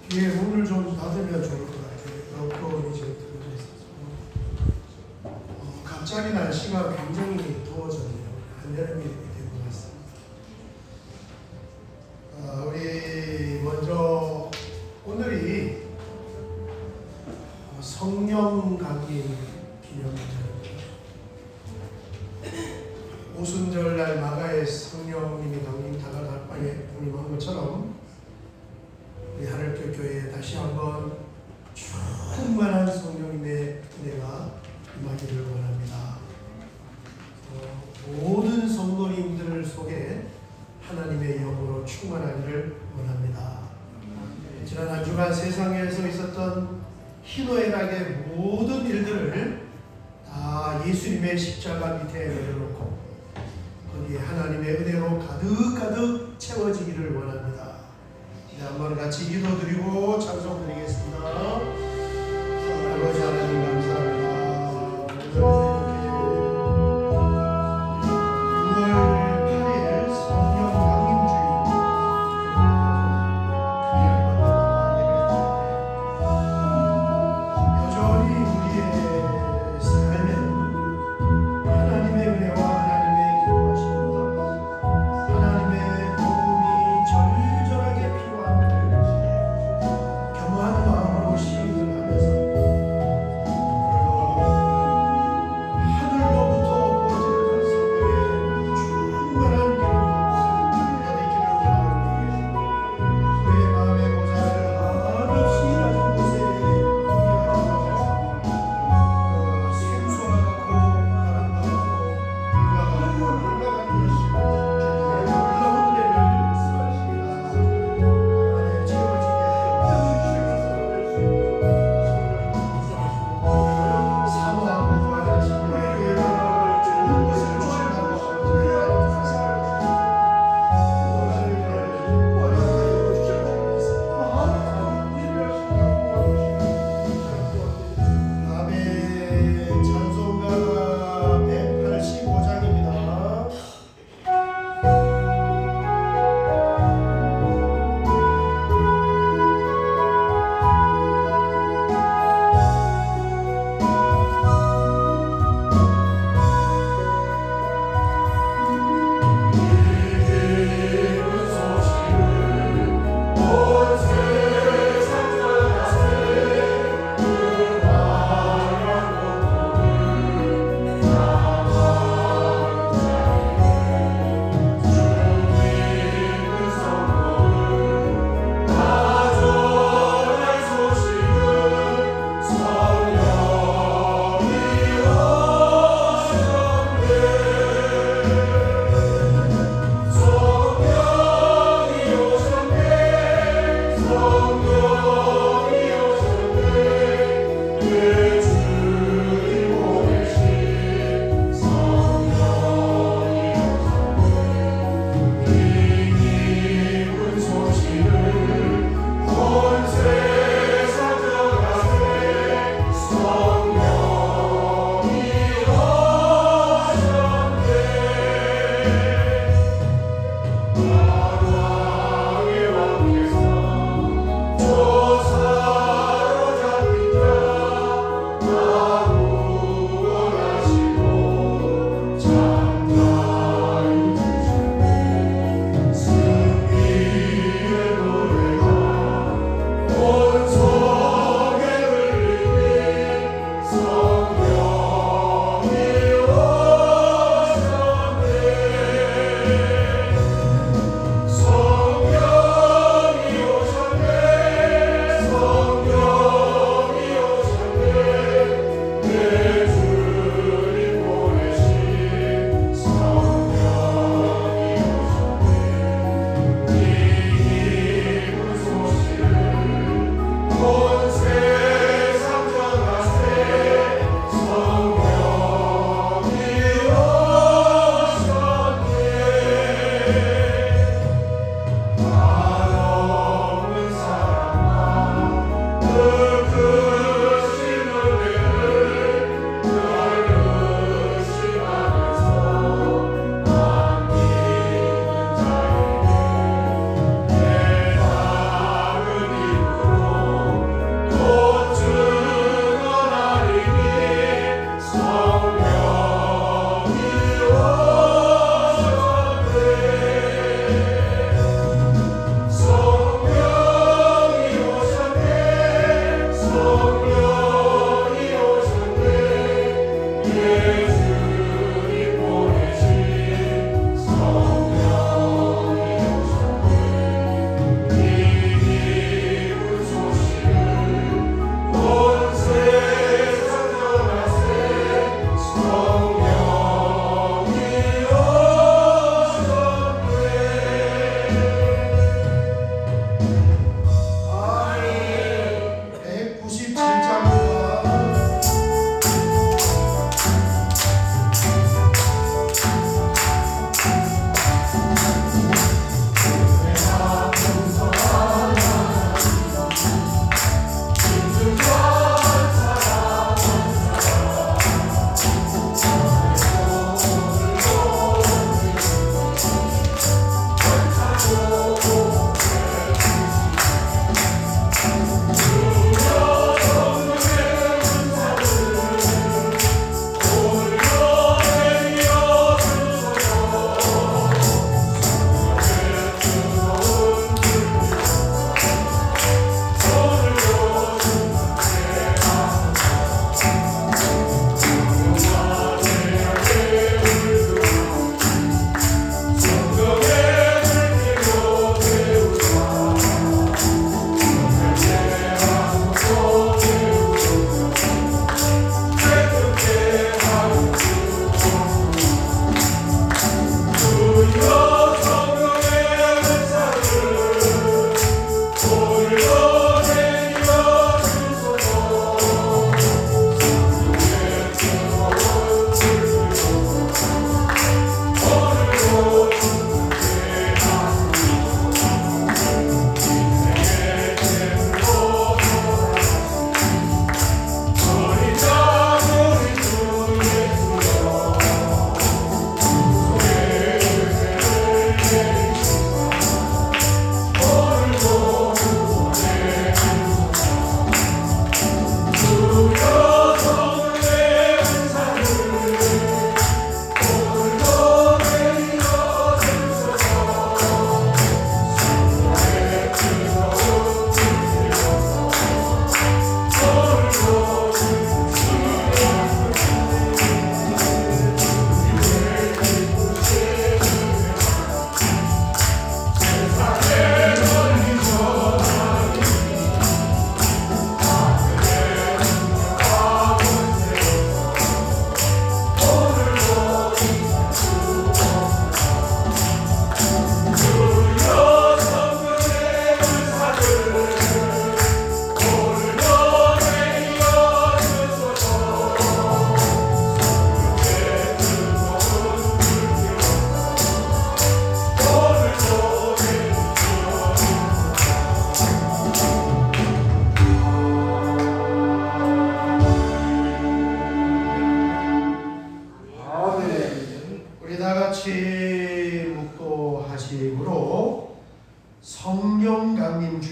뒤에 문을 좀 닫으면 좋을 것 같아요. 여건이 지금 들어져 있어서. 갑자기 날씨가 굉장히 더워졌네요. 한여름이 된 것 같습니다. 우리 먼저 오늘이 성령 강림 기념일입니다. 오순절날 마가의 성령님이 강림 다가달방에 강림한 것처럼 우리 하늘교 교회에 다시 한번 충만한 성령님의 은혜가 임하기를 원합니다. 모든 성도님들 속에 하나님의 영으로 충만하기를 원합니다. 지난 한 주간 세상에서 있었던 희노애락의 모든 일들을 다 예수님의 십자가 밑에 내려놓고 거기에 하나님의 은혜로 가득가득 채워지기를 원합니다. 이제 한번 같이 기도드리고 찬송드리겠습니다. 아버지 하나님 감사합니다. 하나님의 도움이 절절하게 필요한 자들을 겸허한 마음으로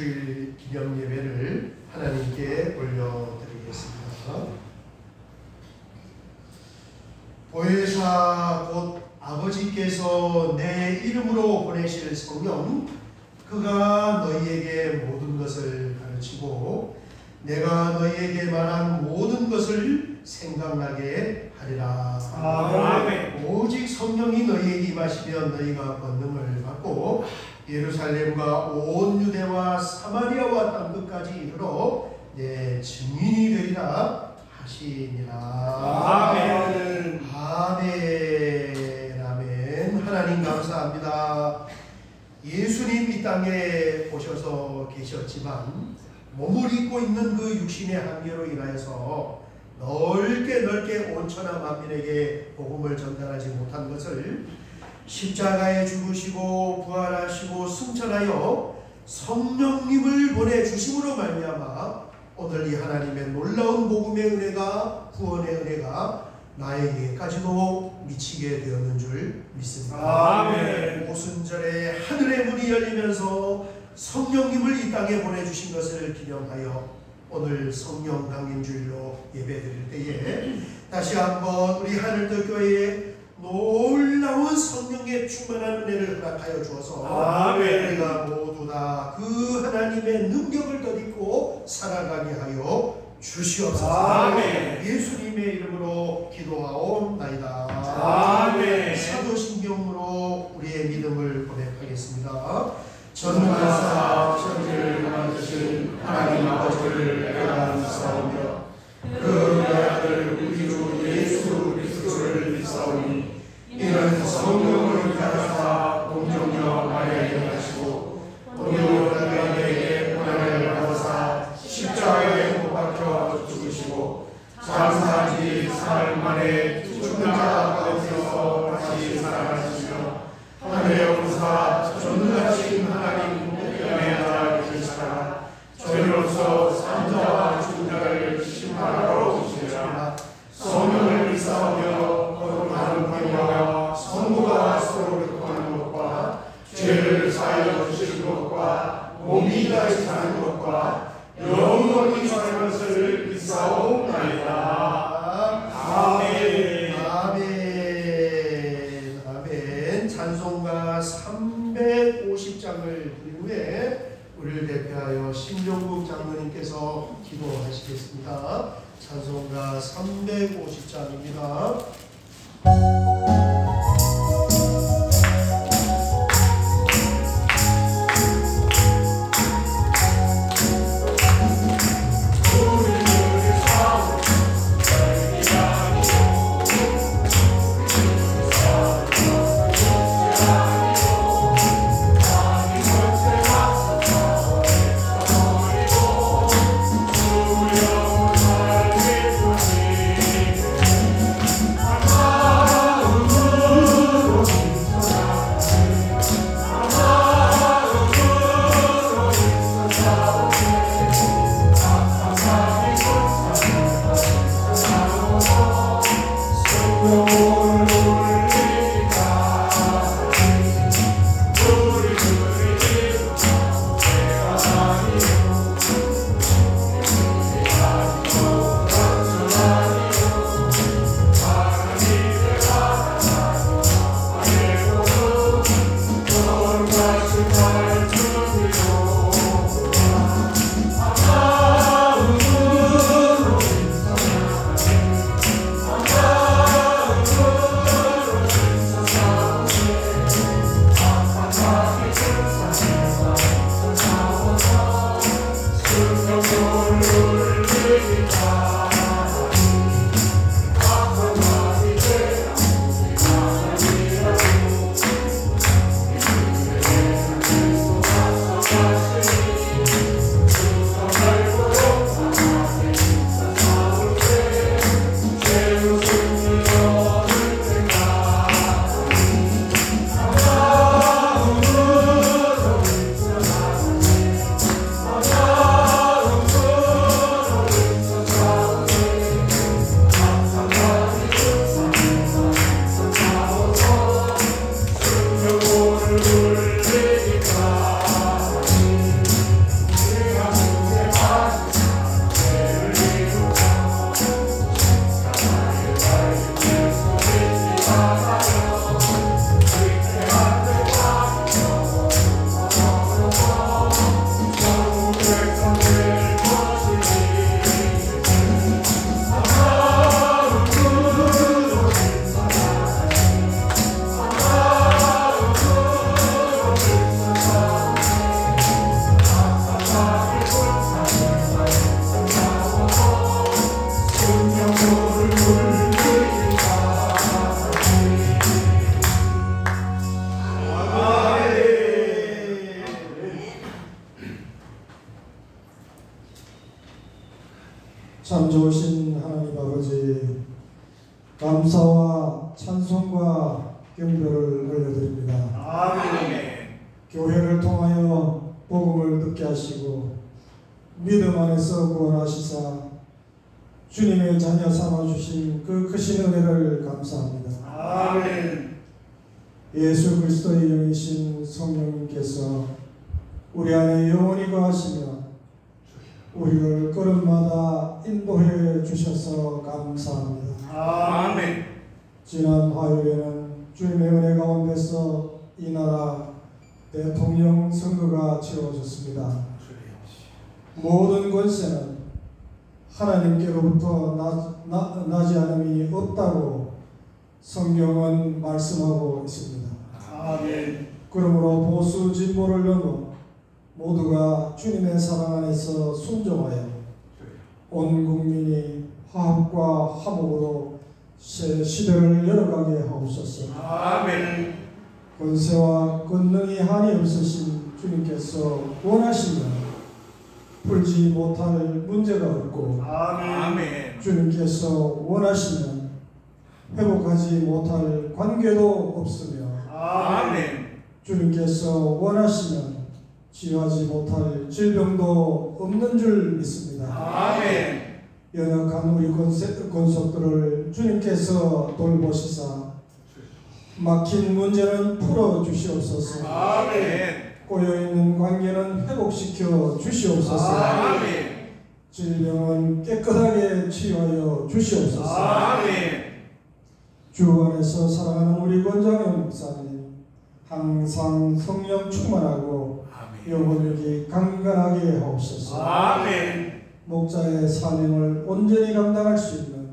주일 기념 예배를 하나님께 올려드리겠습니다. 보혜사 곧 아버지께서 내 이름으로 보내실 성령, 그가 너희에게 모든 것을 가르치고 내가 너희에게 말한 모든 것을 생각나게 하리라. 아멘. 오직 성령이 너희에게 임하시면 너희가 권능을 받고 예루살렘과 온 유대와 사마리아와 땅끝까지 이르러 내 증인이 되리라 하시니라. 아멘. 아멘. 아멘. 하나님 감사합니다. 예수님 이 땅에 오셔서 계셨지만 몸을 입고 있는 그 육신의 한계로 인하여서 넓게 온천하 만민에게 복음을 전달하지 못한 것을 십자가에 죽으시고 부활하시고 승천하여 성령님을 보내주심으로 말미암아 오늘 이 하나님의 놀라운 복음의 은혜가, 구원의 은혜가 나에게까지도 미치게 되었는 줄 믿습니다. 아멘. 오순절에 하늘의 문이 열리면서 성령님을 이 땅에 보내주신 것을 기념하여 오늘 성령 강림주일로 예배드릴 때에 다시 한번 우리 하늘도교회에 놀라운 성령의 충만한 은혜를 허락하여 주어서 아멘. 우리가 모두 다 그 하나님의 능력을 덧입고 살아가게 하여 주시옵소서. 아멘. 예수님의 이름으로 기도하옵나이다. 아멘. 사도신경으로 우리의 믿음을 고백하겠습니다. 전능하사 천지를 만드신 하나님 아버지를 내가 믿사오며 그 아들 우리 주 예수 그리스도를 믿사오니 이는 성령으로 인하사 동정녀 마리아에게 하시고 본요 다윗에게 고난을 받으사 십자가에 못 박혀 죽으시고 장사한 지 사흘 만에 죽은 자 가운데서 다시 살아나시며 하늘에 오르사 전능하신 하나님 우편에 앉아 계시다가 저희로서 산자와 죽은 자를 심판하러 오시리라. 성령을 믿사오며 거룩한 권위와 성부가 서로 교통하는 것과 죄를 사하여 주시는 것과 몸이 다시 사는 것과 영원히 사는 것을 믿사옵나이다. 아멘. 아멘. 아멘. 찬송가 350장을 드린 후에 우리를 대표하여 신종국 장로님께서 기도하시겠습니다. 찬송가 350장입니다. 참 좋으신 하나님 아버지, 감사와 찬송과 경배를 올려드립니다. 아멘. 교회를 통하여 복음을 듣게 하시고 믿음 안에서 구원하시사 주님의 자녀 삼아주신 그 크신 은혜를 감사합니다. 아멘. 예수 그리스도의 영이신 성령님께서 우리 안에 영원히 거하시며 우리를 걸음마다 인도해 주셔서 감사합니다. 아멘. 지난 화요일에는 주님의 은혜 가운데서 이 나라 대통령 선거가 치러졌습니다. 모든 권세는 하나님께로부터 나지 않음이 없다고 성경은 말씀하고 있습니다. 아멘. 그러므로 보수 진보를 넘어 모두가 주님의 사랑 안에서 순종하여 온 국민이 화합과 화목으로 새 시대를 열어가게 하옵소서. 아멘. 권세와 권능이 한이 없으신 주님께서 원하시면 풀지 못할 문제가 없고 아멘. 주님께서 원하시면 회복하지 못할 관계도 없으며 아멘. 주님께서 원하시면 치유하지 못할 질병도 없는 줄 믿습니다. 아멘. 연약한 우리 권속들을 주님께서 돌보시사 막힌 문제는 풀어주시옵소서. 아멘. 꼬여있는 관계는 회복시켜 주시옵소서. 아멘. 질병은 깨끗하게 치유하여 주시옵소서. 아멘. 주 안에서 사랑하는 우리 권장현 목사님 항상 성령 충만하고 영혼력이 강건하게 하옵소서. 아멘. 목자의 사명을 온전히 감당할 수 있는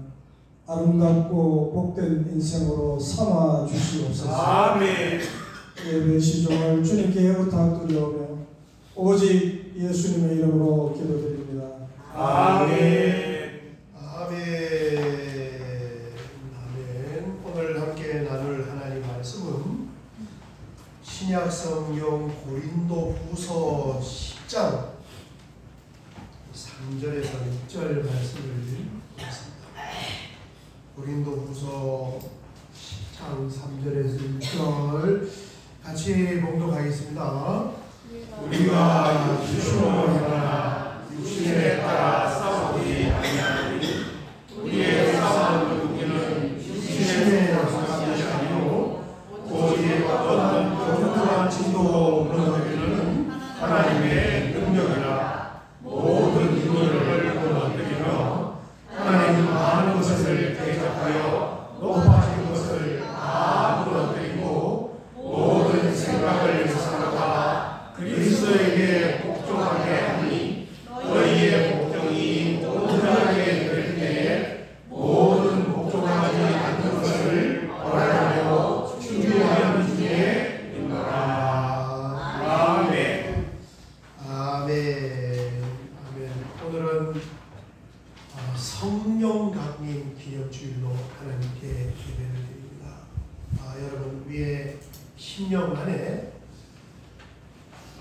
아름답고 복된 인생으로 삼아 주시옵소서. 아멘. 예배 시종을 주님께 의탁드리오며 오직 예수님의 이름으로 기도드립니다. 아멘. 아멘. 아멘. 오늘 함께 나눌 하나님 말씀은 신약 성경 고린도 후서 10장 3절에서 6절 말씀을 보겠습니다. 고린도 후서 10장 3절에서 6절 같이 봉독하겠습니다. 우리가 육신으로나 육신에 따라 싸우지 아니하니 우리의 싸움은 우리는 육신에 상하지 아니오 오직 어떠한 거룩한 진도 무너뜨리는 하나님의 능력이라 모든 인물을 무너뜨리며 하나님 많은 것을 대적하여 높아진 것을 다 무너뜨리고 모든 생각을 사로잡아 그리스도에게 복종하게 하니 너희의 복종이 온전하게 될 때에 모든 복종하지 않는 것을 벌하려고 준비하는 중에 있노라. 아멘. 아멘. 아멘. 오늘은 성령 강림 기념주일로 하나님께 예배를 드립니다. 여러분 우리의 심령 안에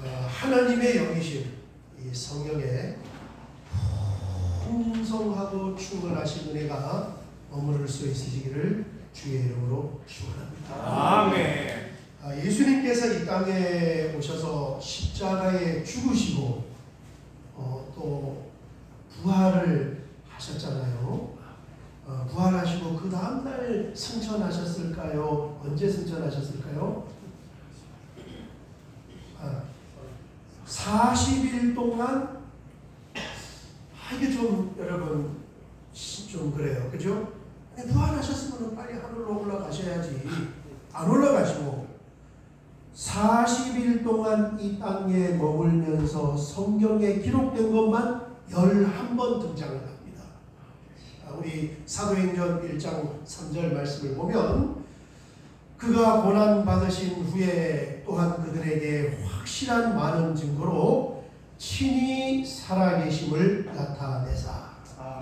하나님의 영이신 이 성령의 풍성하고 충만하신 은혜가 머무를 수 있으시기를 주의 이름으로 축원합니다. 아멘. 예수님께서 이 땅에 오셔서 십자가에 죽으시고 또 부활을 하셨잖아요. 부활하시고 그 다음날 승천하셨을까요? 언제 승천하셨을까요? 40일 동안 이게 좀 여러분 좀 그래요. 그죠? 부활하셨으면 빨리 하늘로 올라가셔야지. 안 올라가시고 40일 동안 이 땅에 머물면서 성경에 기록된 것만 11번 등장을 합니다. 우리 사도행전 1장 3절 말씀을 보면 그가 고난받으신 후에 또한 그들에게 확실한 많은 증거로 친히 살아계심을 나타내사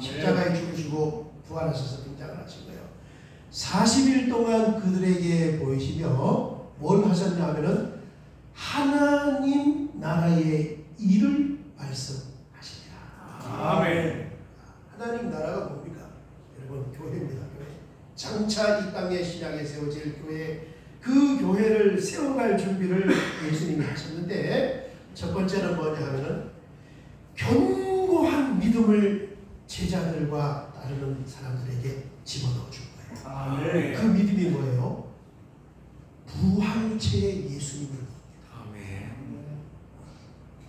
십자가에 죽으시고 부활하셔서 등장을 하신 거예요. 40일 동안 그들에게 보이시며 뭘 하셨냐면은 하나님 나라의 일을 말씀하시니라. 아멘. 하나님 땅에 신약에 세워질 교회, 그 교회를 세워갈 준비를 예수님이 하셨는데, 첫 번째는 뭐냐 하면은 견고한 믿음을 제자들과 따르는 사람들에게 집어넣어 준 거예요. 그 믿음이 뭐예요? 부활체의 예수님을 봅니다.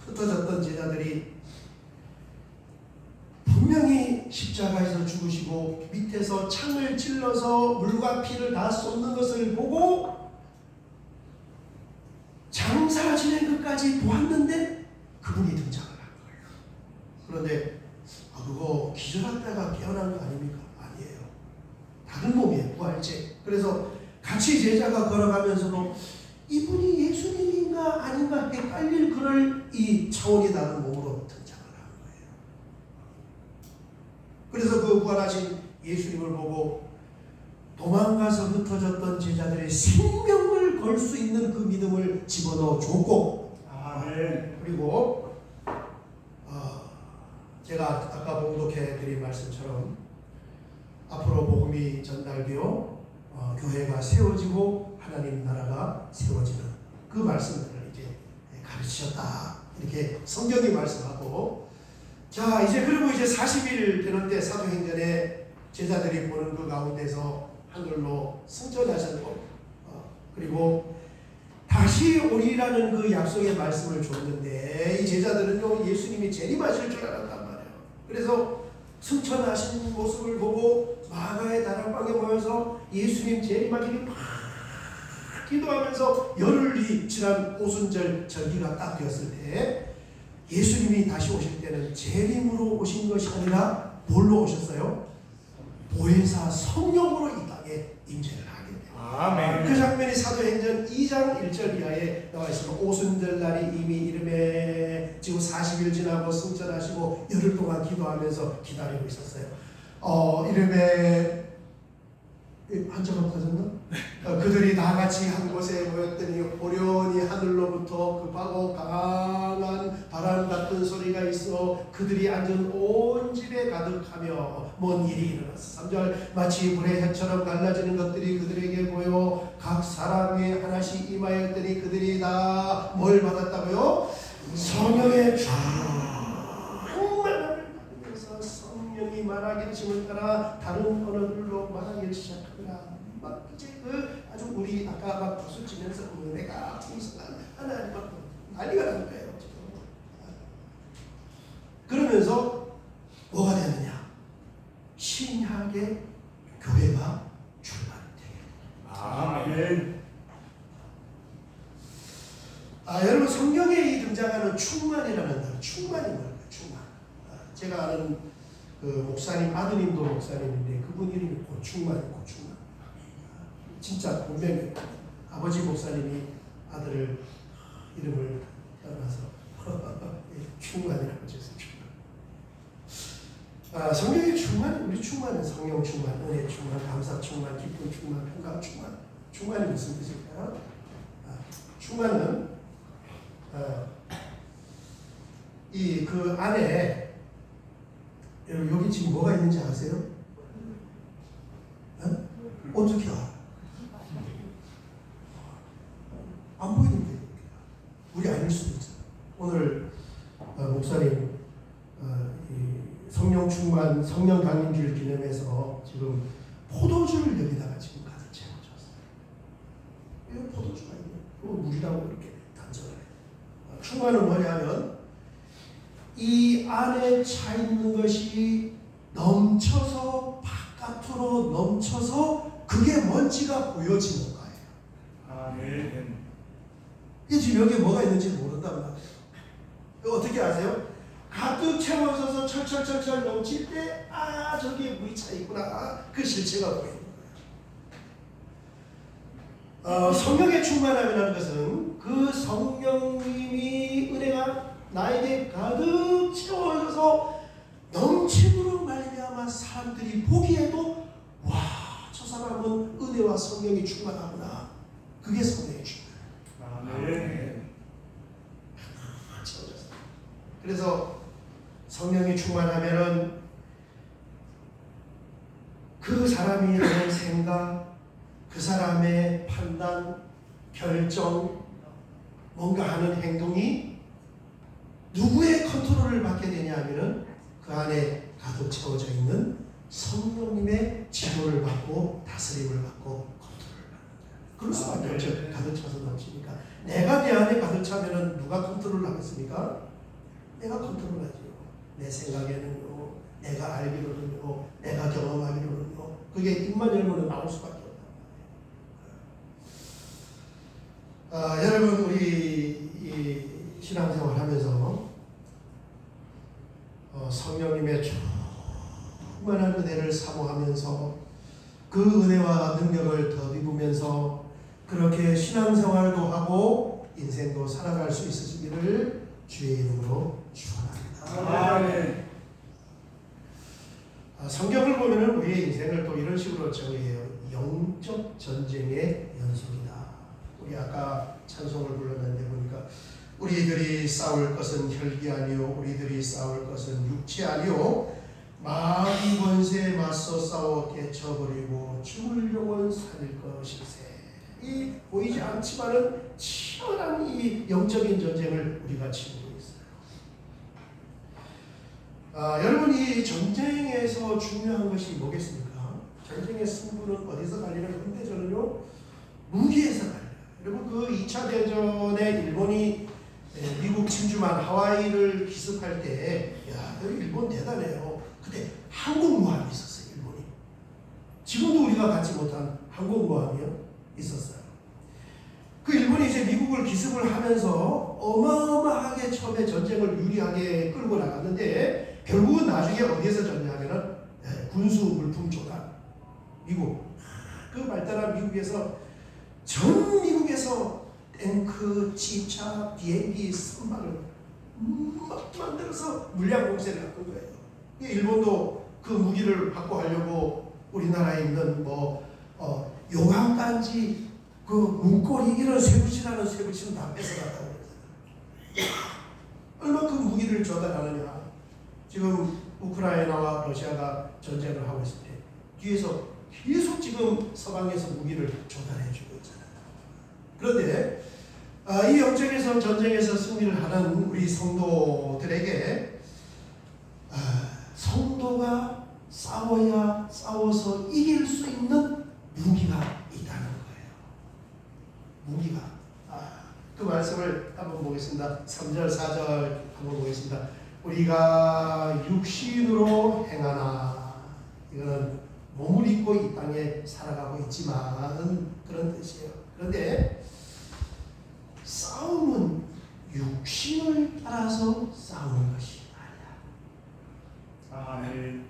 흩어졌던 제자들이 분명히 십자가에서 죽으시고 밑에서 창을 찔러서 물과 피를 다 쏟는 것을 보고 장사 지낸 것까지 보았는데 그분이 등장을 한 거예요. 그런데 그거 기절했다가 깨어난 거 아닙니까? 아니에요. 다른 몸이에요. 부활체. 그래서 같이 제자가 걸어가면서도 이분이 예수님인가 아닌가 헷갈릴 그럴 이 차원이 다른 몸으로 등장을 한 거예요. 그래서 그 부활하신 예수님을 보고 도망가서 흩어졌던 제자들의 생명을 걸 수 있는 그 믿음을 집어넣어 줬고, 그리고 제가 아까 봉독해 드린 말씀처럼 앞으로 복음이 전달되어 교회가 세워지고 하나님 나라가 세워지는 그 말씀들을 이제 가르치셨다, 이렇게 성경이 말씀하고, 자 이제 그리고 이제 40일 되는데 사도행전에 제자들이 보는 그 가운데서 하늘로 승천하셨고, 그리고 다시 오리라는 그 약속의 말씀을 줬는데 이 제자들은요 예수님이 재림하실 줄 알았단 말이에요. 그래서 승천하신 모습을 보고 마가의 다락방에 모여서 예수님 재림하기를 막 기도하면서 열흘이 지난 오순절 절기가 딱 되었을 때 예수님이 다시 오실 때는 재림으로 오신 것이 아니라 뭘로 오셨어요? 보혜사 성령으로 이 땅에 임재를 하게 돼요. 아멘. 그 장면이 사도행전 2장 1절 이하에 나와 있습니다. 오순절 날이 이미 이름에 지금 40일 지나고 승천하시고 열흘 동안 기도하면서 기다리고 있었어요. 이름에 한자가 빠졌나? 그들이 다 같이 한 곳에 모였더니 오련히 하늘로부터 급하고 강한 바람 같은 소리가 있어 그들이 앉은 온 집에 가득하며 뭔 일이 일어났어. 3절 마치 불의 햇처럼 갈라지는 것들이 그들에게 보여 각 사람이 하나씩 임하였더니 그들이 다 뭘 받았다고요? 성령의 충만함을 받으면서 성령이 말하기를 짐을 따라 다른 언어들로 말하기를 시작하더라. 막 이제 그 아주 우리 아까 막 박수 치면서 은혜가 풍성한 하나님 앞에 난리가 난 거예요. 그러면서 뭐가 되느냐? 신약의 교회가 출발되게. 아멘. 여러분 성경에 이 등장하는 충만이라는 단어, 충만이 뭘까요? 충만. 제가 아는 그 목사님 아드님도 목사님인데 그분 이름이 고충만이에요. 고충만. 진짜 본명이에요. 아버지 목사님이 아들을 이름을 따라서 충만이라고 지었어요. 충만. 성경의 충만, 우리 충만은 성령 충만, 은혜 충만, 감사 충만, 기쁨 충만, 평강 충만. 충만이 무슨 뜻일까요? 충만은 이 그 안에 여기 지금 뭐가 있는지 아세요? 어떻게 알아? 안 보이는데 우리 아닐 수도 있잖아. 오늘 목사님 성령 충만, 성령 강림주를 기념해서 지금 포도주를 여기다가 지금 가득 채워줬어요. 이거 포도주가 있네. 그거 물이라고 이렇게 단정을 해요. 충만은 뭐냐면 이 안에 차 있는 것이 넘쳐서 바깥으로 넘쳐서 그게 뭔지가 보여지는 거예요. 아멘. 지금 여기에 뭐가 있는지 모른단 말이에요. 어떻게 아세요? 가득 채워져서 철철철철 넘칠 때 저기에 물이 차 있구나. 그 실체가 보이는 거예요. 성령의 충만함이라는 것은 그 성령님이 은혜가 나에게 가득 채워져서 넘침으로 말미암아 사람들이 보기에도 와, 저 사람은 은혜와 성령이 충만하구나. 그게 성령의 충만. 아멘. 그래서 성령이 충만하면은 그 사람이 하는 생각, 그 사람의 판단, 결정, 뭔가 하는 행동이 누구의 컨트롤을 받게 되냐 하면은 그 안에 가득 채워져 있는 성령님의 지도를 받고 다스림을 받고 컨트롤을 받는 거예요. 그럴 수밖에 없죠. 가득 차서 넘치니까. 내가 내 안에 가득 차면은 누가 컨트롤을 하겠습니까? 내가 컨트롤하지요. 내 생각에는요, 내가 알기로는요, 내가 경험하기로는요, 그게 입만 열면 나올 수밖에 없단 말이에요. 여러분, 우리 이 신앙생활 하면서 성령님의 충만한 은혜를 사모하면서 그 은혜와 능력을 덧입으면서 그렇게 신앙생활도 하고 인생도 살아갈 수 있으시기를 주의 이름으로 축원합니다. 아멘. 성경을 보면은 우리의 인생을 또 이런 식으로 정의해요. 영적 전쟁의 연속이다. 우리 아까 찬송을 불렀는데 보니까 우리들이 싸울 것은 혈기 아니요 우리들이 싸울 것은 육체 아니요 마귀 권세에 맞서 싸워 깨쳐버리고 죽을 영혼 살릴 것일세. 이 보이지 않지만은 치열한 이 영적인 전쟁을 우리가 치르고 있어요. 여러분, 이 전쟁에서 중요한 것이 뭐겠습니까? 전쟁의 승부는 어디서 갈리는 건데 저는요 무기에서 갈려요. 여러분, 그 2차 대전에 일본이 미국 진주만 하와이를 기습할 때, 야, 일본 대단해요. 그때 항공모함이 있었어요, 일본이. 지금도 우리가 갖지 못한 항공모함이요, 있었어요. 그 일본이 이제 미국을 기습을 하면서 어마어마하게 처음에 전쟁을 유리하게 끌고 나갔는데, 결국은 나중에 어디에서 졌냐면은 군수 물품 조달. 미국. 그 발달한 미국에서 전 미국에서 탱크, 지차, 비행기, 선박을 막 만들어서 물량 공세를 한 거예요. 일본도 그 무기를 확보하려고 우리나라에 있는 용암단지, 그 문고리 이런 쇠붙이라는 쇠붙이는 다 뺏어갔다고 그랬어요. 얼마큼 무기를 조달하느냐. 지금 우크라이나와 러시아가 전쟁을 하고 있을 때 뒤에서 계속 지금 서방에서 무기를 조달해주고 있잖아요. 그런데 이 영적에서 전쟁에서 승리를 하는 우리 성도들에게 성도가 싸워서 이길 수 있는 무기가 있다는 거예요. 무기가. 그 말씀을 한번 보겠습니다. 3절 4절 한번 보겠습니다. 우리가 육신으로 행하나, 이거는 몸을 입고 이 땅에 살아가고 있지만 그런 뜻이에요. 그런데 싸움은 육신을 따라서 싸우는 것이 아니야. 아멘.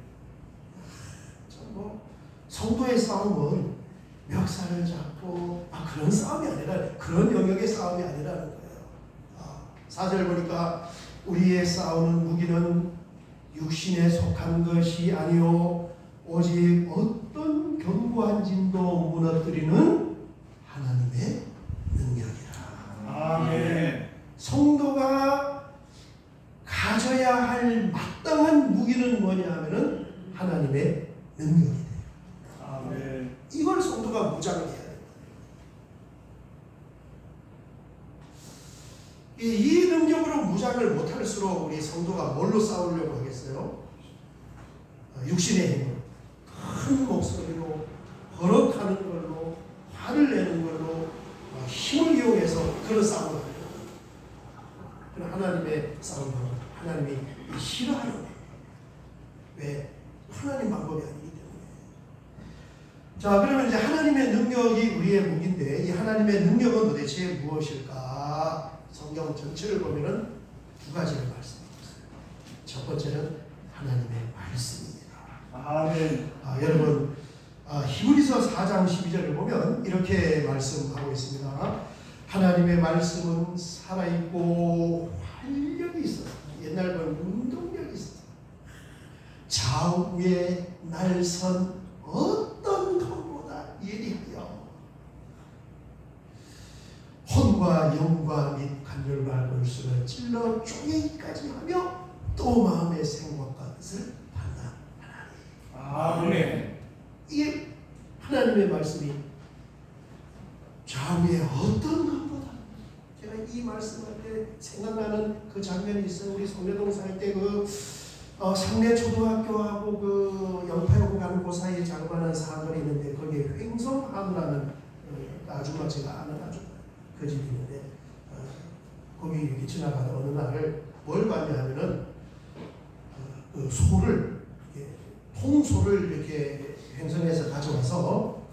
성도의 싸움은 멱살을 잡고 그런 싸움이 아니라, 그런 영역의 싸움이 아니라는 거예요. 4절 보니까 우리의 싸우는 무기는 육신에 속한 것이 아니요 오직 어떤 견고한 진도 무너뜨리는 하나님의 능력이라. 아멘. 성도가 가져야 할 마땅한 무기는 뭐냐 하면은 하나님의 능력이 돼요. 아멘. 이걸 성도가 무장해야 돼요. 이 능력으로 무장을 못할수록 우리 성도가 뭘로 싸우려고 하겠어요? 육신의 힘으로, 큰 목소리로, 버럭하는 걸로, 화를 내는 걸로, 힘을 이용해서 그런 싸움을 하려고 해요. 그러나 하나님의 싸움은 하나님이 싫어하는 거예요. 왜? 하나님 방법이 아니기 때문에. 자, 그러면 이제 하나님의 능력이 우리의 무기인데, 이 하나님의 능력은 도대체 무엇일까? 성경 전체를 보면은 두 가지를 말씀드렸어요. 첫 번째는 하나님의 말씀입니다. 아멘. 여러분, 히브리서 4장 12절을 보면 이렇게 말씀하고 있습니다. 하나님의 말씀은 살아있고 활력이 있어서, 옛날 건 운동력이 있어서 좌우에 날선 어떤 검보다 예리하여 혼과 영과 및 간절과 골수를 찔러 쪼개기까지 하며 또 마음의 생각과 뜻을 판단하나니. 아멘. 이게 하나님의 말씀이 있어요. 우리 성내동 살 때 상내 초등학교하고 영파여고 가는 그 사이에 자그마한 사거리 있는데 거기에 횡성하루라는 아줌마 제가 아는 아줌마 그 집이 있는데 거기 이렇게 지나가다 어느 날 뭘 봤냐 하면은 그 소를 이렇게 통소를 이렇게 횡성에서 가져와서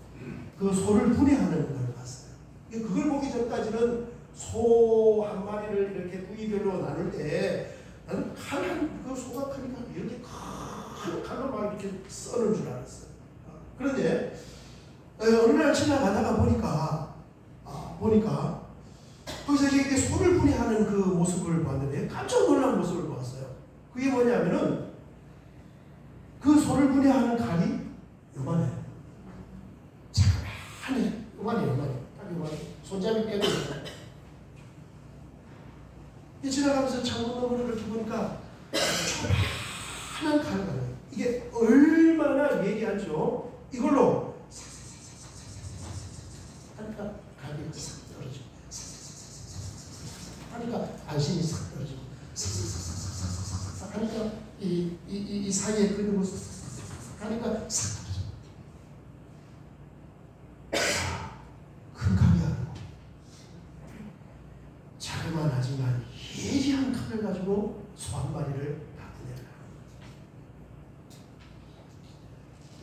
그 소를 분해하는 걸 봤어요. 그걸 보기 전까지는 소 한 마리를 이렇게 부위별로 나눌 때 나는 그 소가 크니까 이렇게 큰 칼로 막 이렇게 써는 줄 알았어요. 그런데 어느 날 지나가다가 보니까 거기서 이렇게 소를 분해하는 그 모습을 봤는데 깜짝 놀란 모습을 봤어요. 그게 뭐냐면은 그 소를 분해하는 칼이 요만해요. 자그마하네. 요만해요. 딱 요만해. 손잡이 빼고 지나가면서 창문 너머를 이렇게 보니까 조그마한 칼이 나요. 이게 얼마나 예리하죠. 이걸로 하니까 칼이 싹 떨어지고 하니까 안심이 싹 떨어지고 하니까 이 사이에 그리고 하니까 싹 떨어지고 큰 칼이 아니고 자그만하지만 예리한 칼을 가지고 소 한 마리를 다 분해라.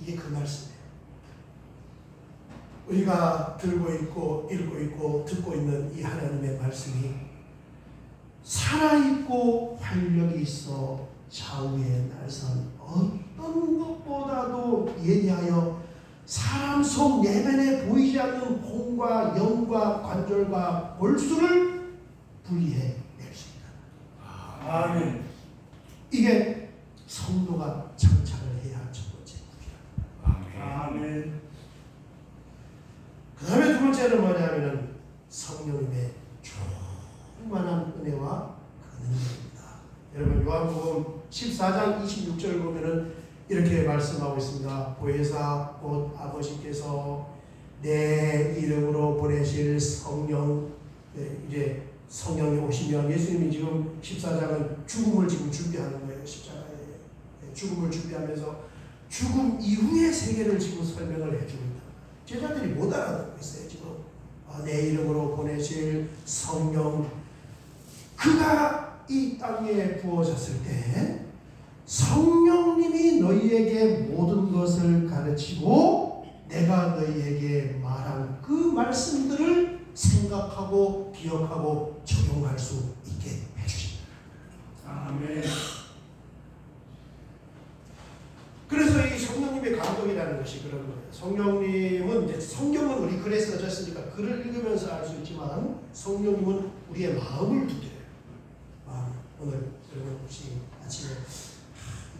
이게 그 말씀이에요. 우리가 들고 있고 읽고 있고 듣고 있는 이 하나님의 말씀이 살아있고 활력이 있어 좌우에 날선 어떤 것보다도 예리하여 사람 속 내면에 보이지 않는 혼과 영과 관절과 골수를 분리해 낼 수 있다. 아멘. 이게 성도가 장착을 해야 할 첫 번째 무기랍니다. 아멘. 그 다음에 두 번째는 뭐냐면은 성령님의 충만한 은혜와 그 능력입니다. 여러분 요한복음 14장 26절 보면은 이렇게 말씀하고 있습니다. 보혜사 곧 아버지께서 내 이름으로 보내실 성령, 이제 성령이 오시면 예수님이 지금 14장은 죽음을 지금 준비하는 거예요. 십자가에 죽음을 준비하면서 죽음 이후의 세계를 지금 설명을 해주고 있다. 제자들이 못 알아듣고 있어요. 지금 내 이름으로 보내실 성령, 그가 이 땅에 부어졌을 때 성령님이 너희에게 모든 것을 가르치고 내가 너희에게 말한 그 말씀들을 생각하고 기억하고 적용할 수 있게 해주십니다. 아멘. 그래서 이 성령님의 감동이라는 것이 그런 거예요. 성령님은 이제 성경은 우리 글에 써졌으니까 글을 읽으면서 알 수 있지만 성령님은 우리의 마음을 두드려요. 오늘 여러분 혹시 아침에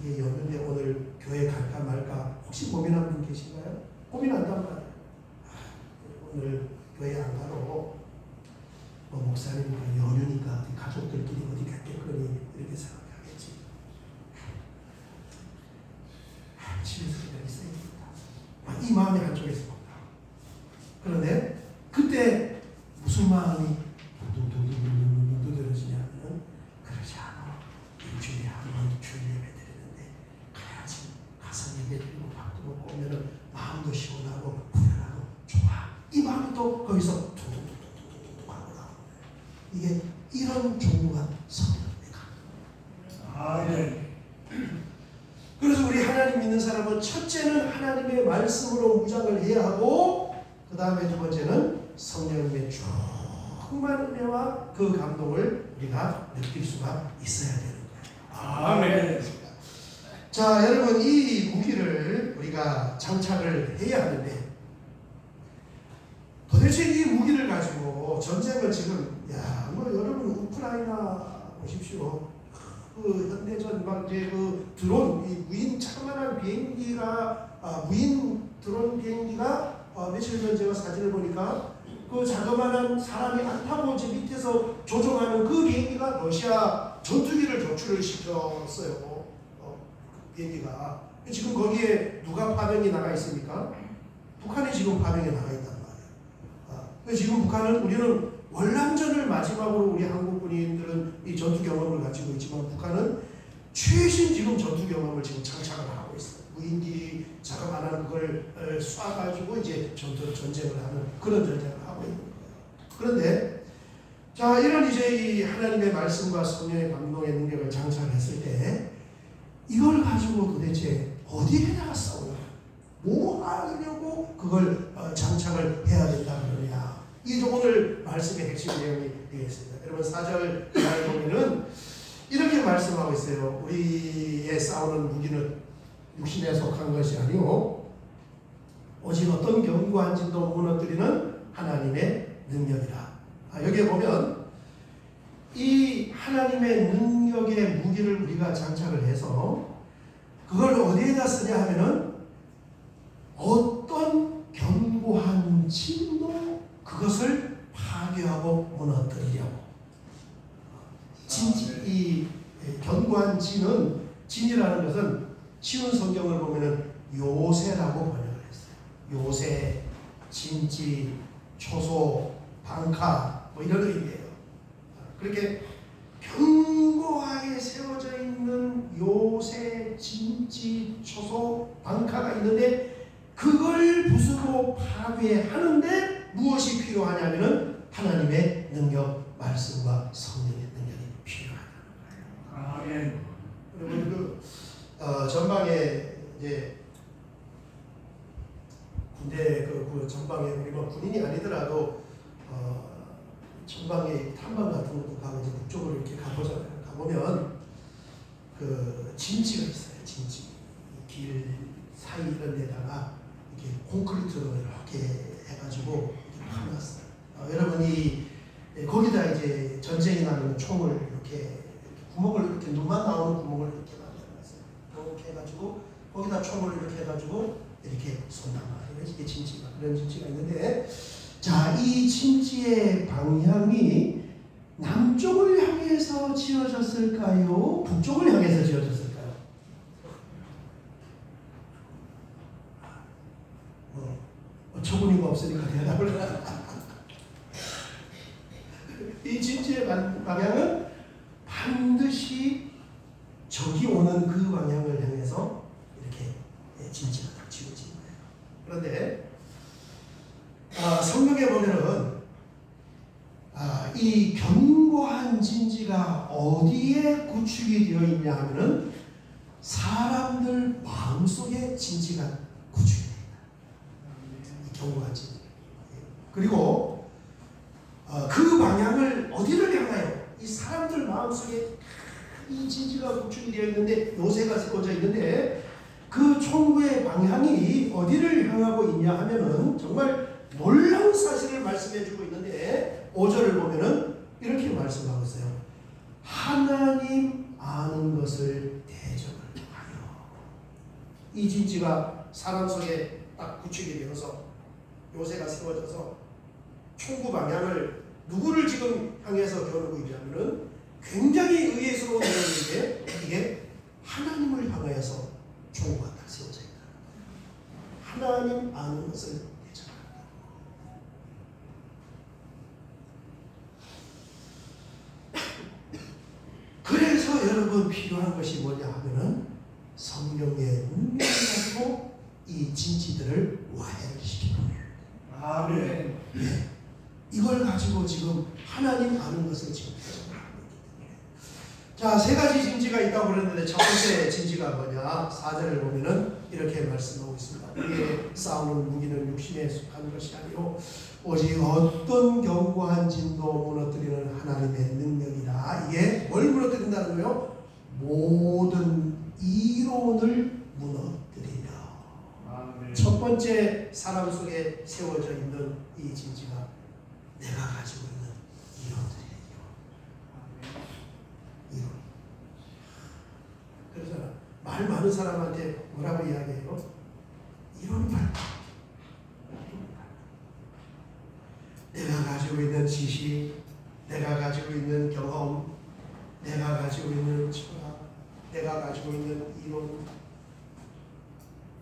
이게 연휴인데 오늘 교회 갈까 말까 혹시 고민하는 분 계신가요? 고민한단 말이에요. 오늘 교회 안 가도 목사님 연휴니까 가족들끼리 어디 갔겠거니 이렇게 생각하겠지. 집에서 그냥 있어야 됩니다. 이 마음이 한쪽에서 본다. 그런데 그때 무슨 마음이 둥둥둥둥둥둥 두드러지냐면 그러지 않아. 일주일에 한 번 주일 예배 드리는데 가야지. 가서 예배 드리고 밥도 먹고 오면은 마음도 시원하고 불안하고 좋아. 이 마음이 또 거기서 둥둥둥둥둥 하고 나오는 거예요. 이게 이런 종류가 성령입니다. 아멘. 그래서 우리 하나님 믿는 사람은 첫째는 하나님의 말씀으로 무장을 해야 하고 그 다음에 두 번째는 성령님의 충만한 은혜와 그 감동을 우리가 느낄 수가 있어야 되는 거예요. 아멘. 자, 여러분 이 무기를 우리가 장착을 해야 하는데 도대체 이 무기를 가지고 전쟁을 지금 여러분 우크라이나 보십시오. 그 현대전 막 이제 그 드론 이 무인 자그마한 비행기가 무인 드론 비행기가 며칠 전 제가 사진을 보니까 그 자그마한 사람이 안 타고 이제 밑에서 조종하는 그 비행기가 러시아 전투기를 조출을 시켰어요. 비행기가 지금 거기에 누가 파병이 나가 있습니까? 북한이 지금 파병에 나가 있단 말이에요. 지금 북한은 우리는 월남전을 마지막으로 우리 한국 군인들은 이 전투 경험을 가지고 있지만 북한은 최신 지금 전투 경험을 지금 장착을 하고 있어요. 무인기 자그마한 그걸 쏴가지고 이제 전쟁을 하는 그런 전쟁을 하고 있는 거예요. 그런데 자, 이런 이제 이 하나님의 말씀과 성령의 감동의 능력을 장착했을 때 이걸 가지고 도대체 어디에다가 싸우냐? 뭐 하려고 그걸 장착을 해야 된다 그러냐? 이게 오늘 말씀의 핵심 내용이 되겠습니다. 여러분 4절 이하에 보면은 이렇게 말씀하고 있어요. 우리의 싸우는 무기는 육신에 속한 것이 아니고 오직 어떤 견고한 진도 무너뜨리는 하나님의 능력이다. 여기에 보면 이 하나님의 능력의 무기를 우리가 장착을 해서 그걸 어디에다 쓰냐 하면은 어떤 견고한 진도 그것을 파괴하고 무너뜨리려고. 이 견고한 진은, 진이라는 것은 쉬운 성경을 보면은 요새라고 번역을 했어요. 요새, 진지, 초소, 방카 뭐 이런 의미예요. 그렇게 견고하게 세워져 있는 요새, 진지, 초소, 방카가 있는데 그걸 부수고 파괴하는데 무엇이 필요하냐면은 하나님의 능력, 말씀과 성령의 능력이 필요하다는 거예요. 아멘. 그리고 전방에 이제 군대 그 전방에 우리 뭐 군인이 아니더라도 전방에 탐방 같은 것도 가고 이제 북쪽으로 이렇게 가보잖아요. 가보면 그 진지가 있어요. 진지 길 사이 이런 데다가 이렇게 콘크리트로 이렇게 해가지고 파놨어요. 여러분이 거기다 이제 전쟁이 나면 총을 이렇게 구멍을 이렇게 눈만 나오는 구멍을 이렇게 만들어놨어요. 이렇게 해가지고 거기다 총을 이렇게 해가지고 이렇게 쏜단 말이에요. 이게 진지가 그런 진지가 있는데, 자, 이 진지의 방향이 남쪽을 향해서 지어졌을까요? 북쪽을 향해서 지어졌을까요? 어처구니가 없으니까 대답을 이 진지의 방향은 반드시 적이 오는 그 방향을 향해서 이렇게 진지가 딱 지어진 거예요. 그런데 성경에 보면은 이 견고한 진지가 어디에 구축이 되어 있냐 하면은 사람들 마음속에 진지가 구축이 되어 있다. 이 견고한 진지. 그리고 그 방향을 어디를 향하여? 이 사람들 마음속에 이 진지가 구축이 되어 있는데 요새가 세워져 있는데 그 총구의 방향이 어디를 향하고 있냐 하면은 정말 놀라운 사실을 말씀해 주고 있는데 5절을 보면은 이렇게 말씀하고 있어요. 하나님 아는 것을 대적을 하여. 이 진지가 사람 속에 딱 구축이 되어서 요새가 세워져서 총구 방향을 누구를 지금 향해서 겨누고 있냐면은 굉장히 의외스러운 내용인데 이게 하나님을 향하여서 총구가 딱 세워져 있다. 하나님 아는 것을 대적한다. 그래서 여러분 필요한 것이 뭐냐 하면은 성령의 능력을 가지고 이 진지들을 와해를 시키는 거예요. 아멘. 네. 이걸 가지고 지금 하나님 아는 것을 지금 대적을 하고 있기 때문에. 자, 세 가지 진지가 있다고 그랬는데 첫 번째 진지가 뭐냐? 4절을 보면은 이렇게 말씀하고 있습니다. 우리의 싸우는 무기는 육신에 속한 것이 아니요 오직 어떤 견고한 진도 무너뜨리는 하나님의 능력이다. 이게 뭘 무너뜨린다는 거예요? 모든 이론을 무너뜨리며. 아멘. 첫 번째 사람 속에 세워져 있는 이 진지가 내가 가지고 있는 이론들이에요. 이론. 그래서 말 많은 사람한테 뭐라고 이야기해요? 이론이 밝다. 내가 가지고 있는 지식, 내가 가지고 있는 경험, 내가 가지고 있는 철학, 내가 가지고 있는 이론.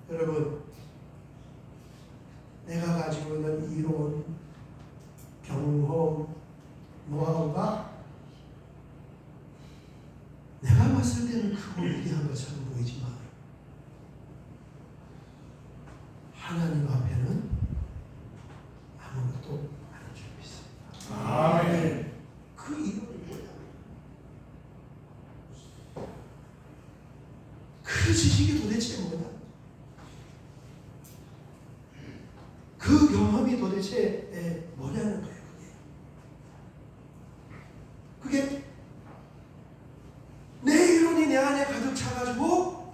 여러분, 내가 가지고 있는 이론, 경험, 노하우가 내가 봤을 때는 크고 위대한 것처럼 보이지만 하나님 앞에는 아무것도 아닌 줄 믿습니다. 아멘. 그 이유는 뭐야? 그 지식이 도대체 뭐야? 그 경험이 도대체 뭐냐는 거예요. 그게 내 이론이 내 안에 가득 차가지고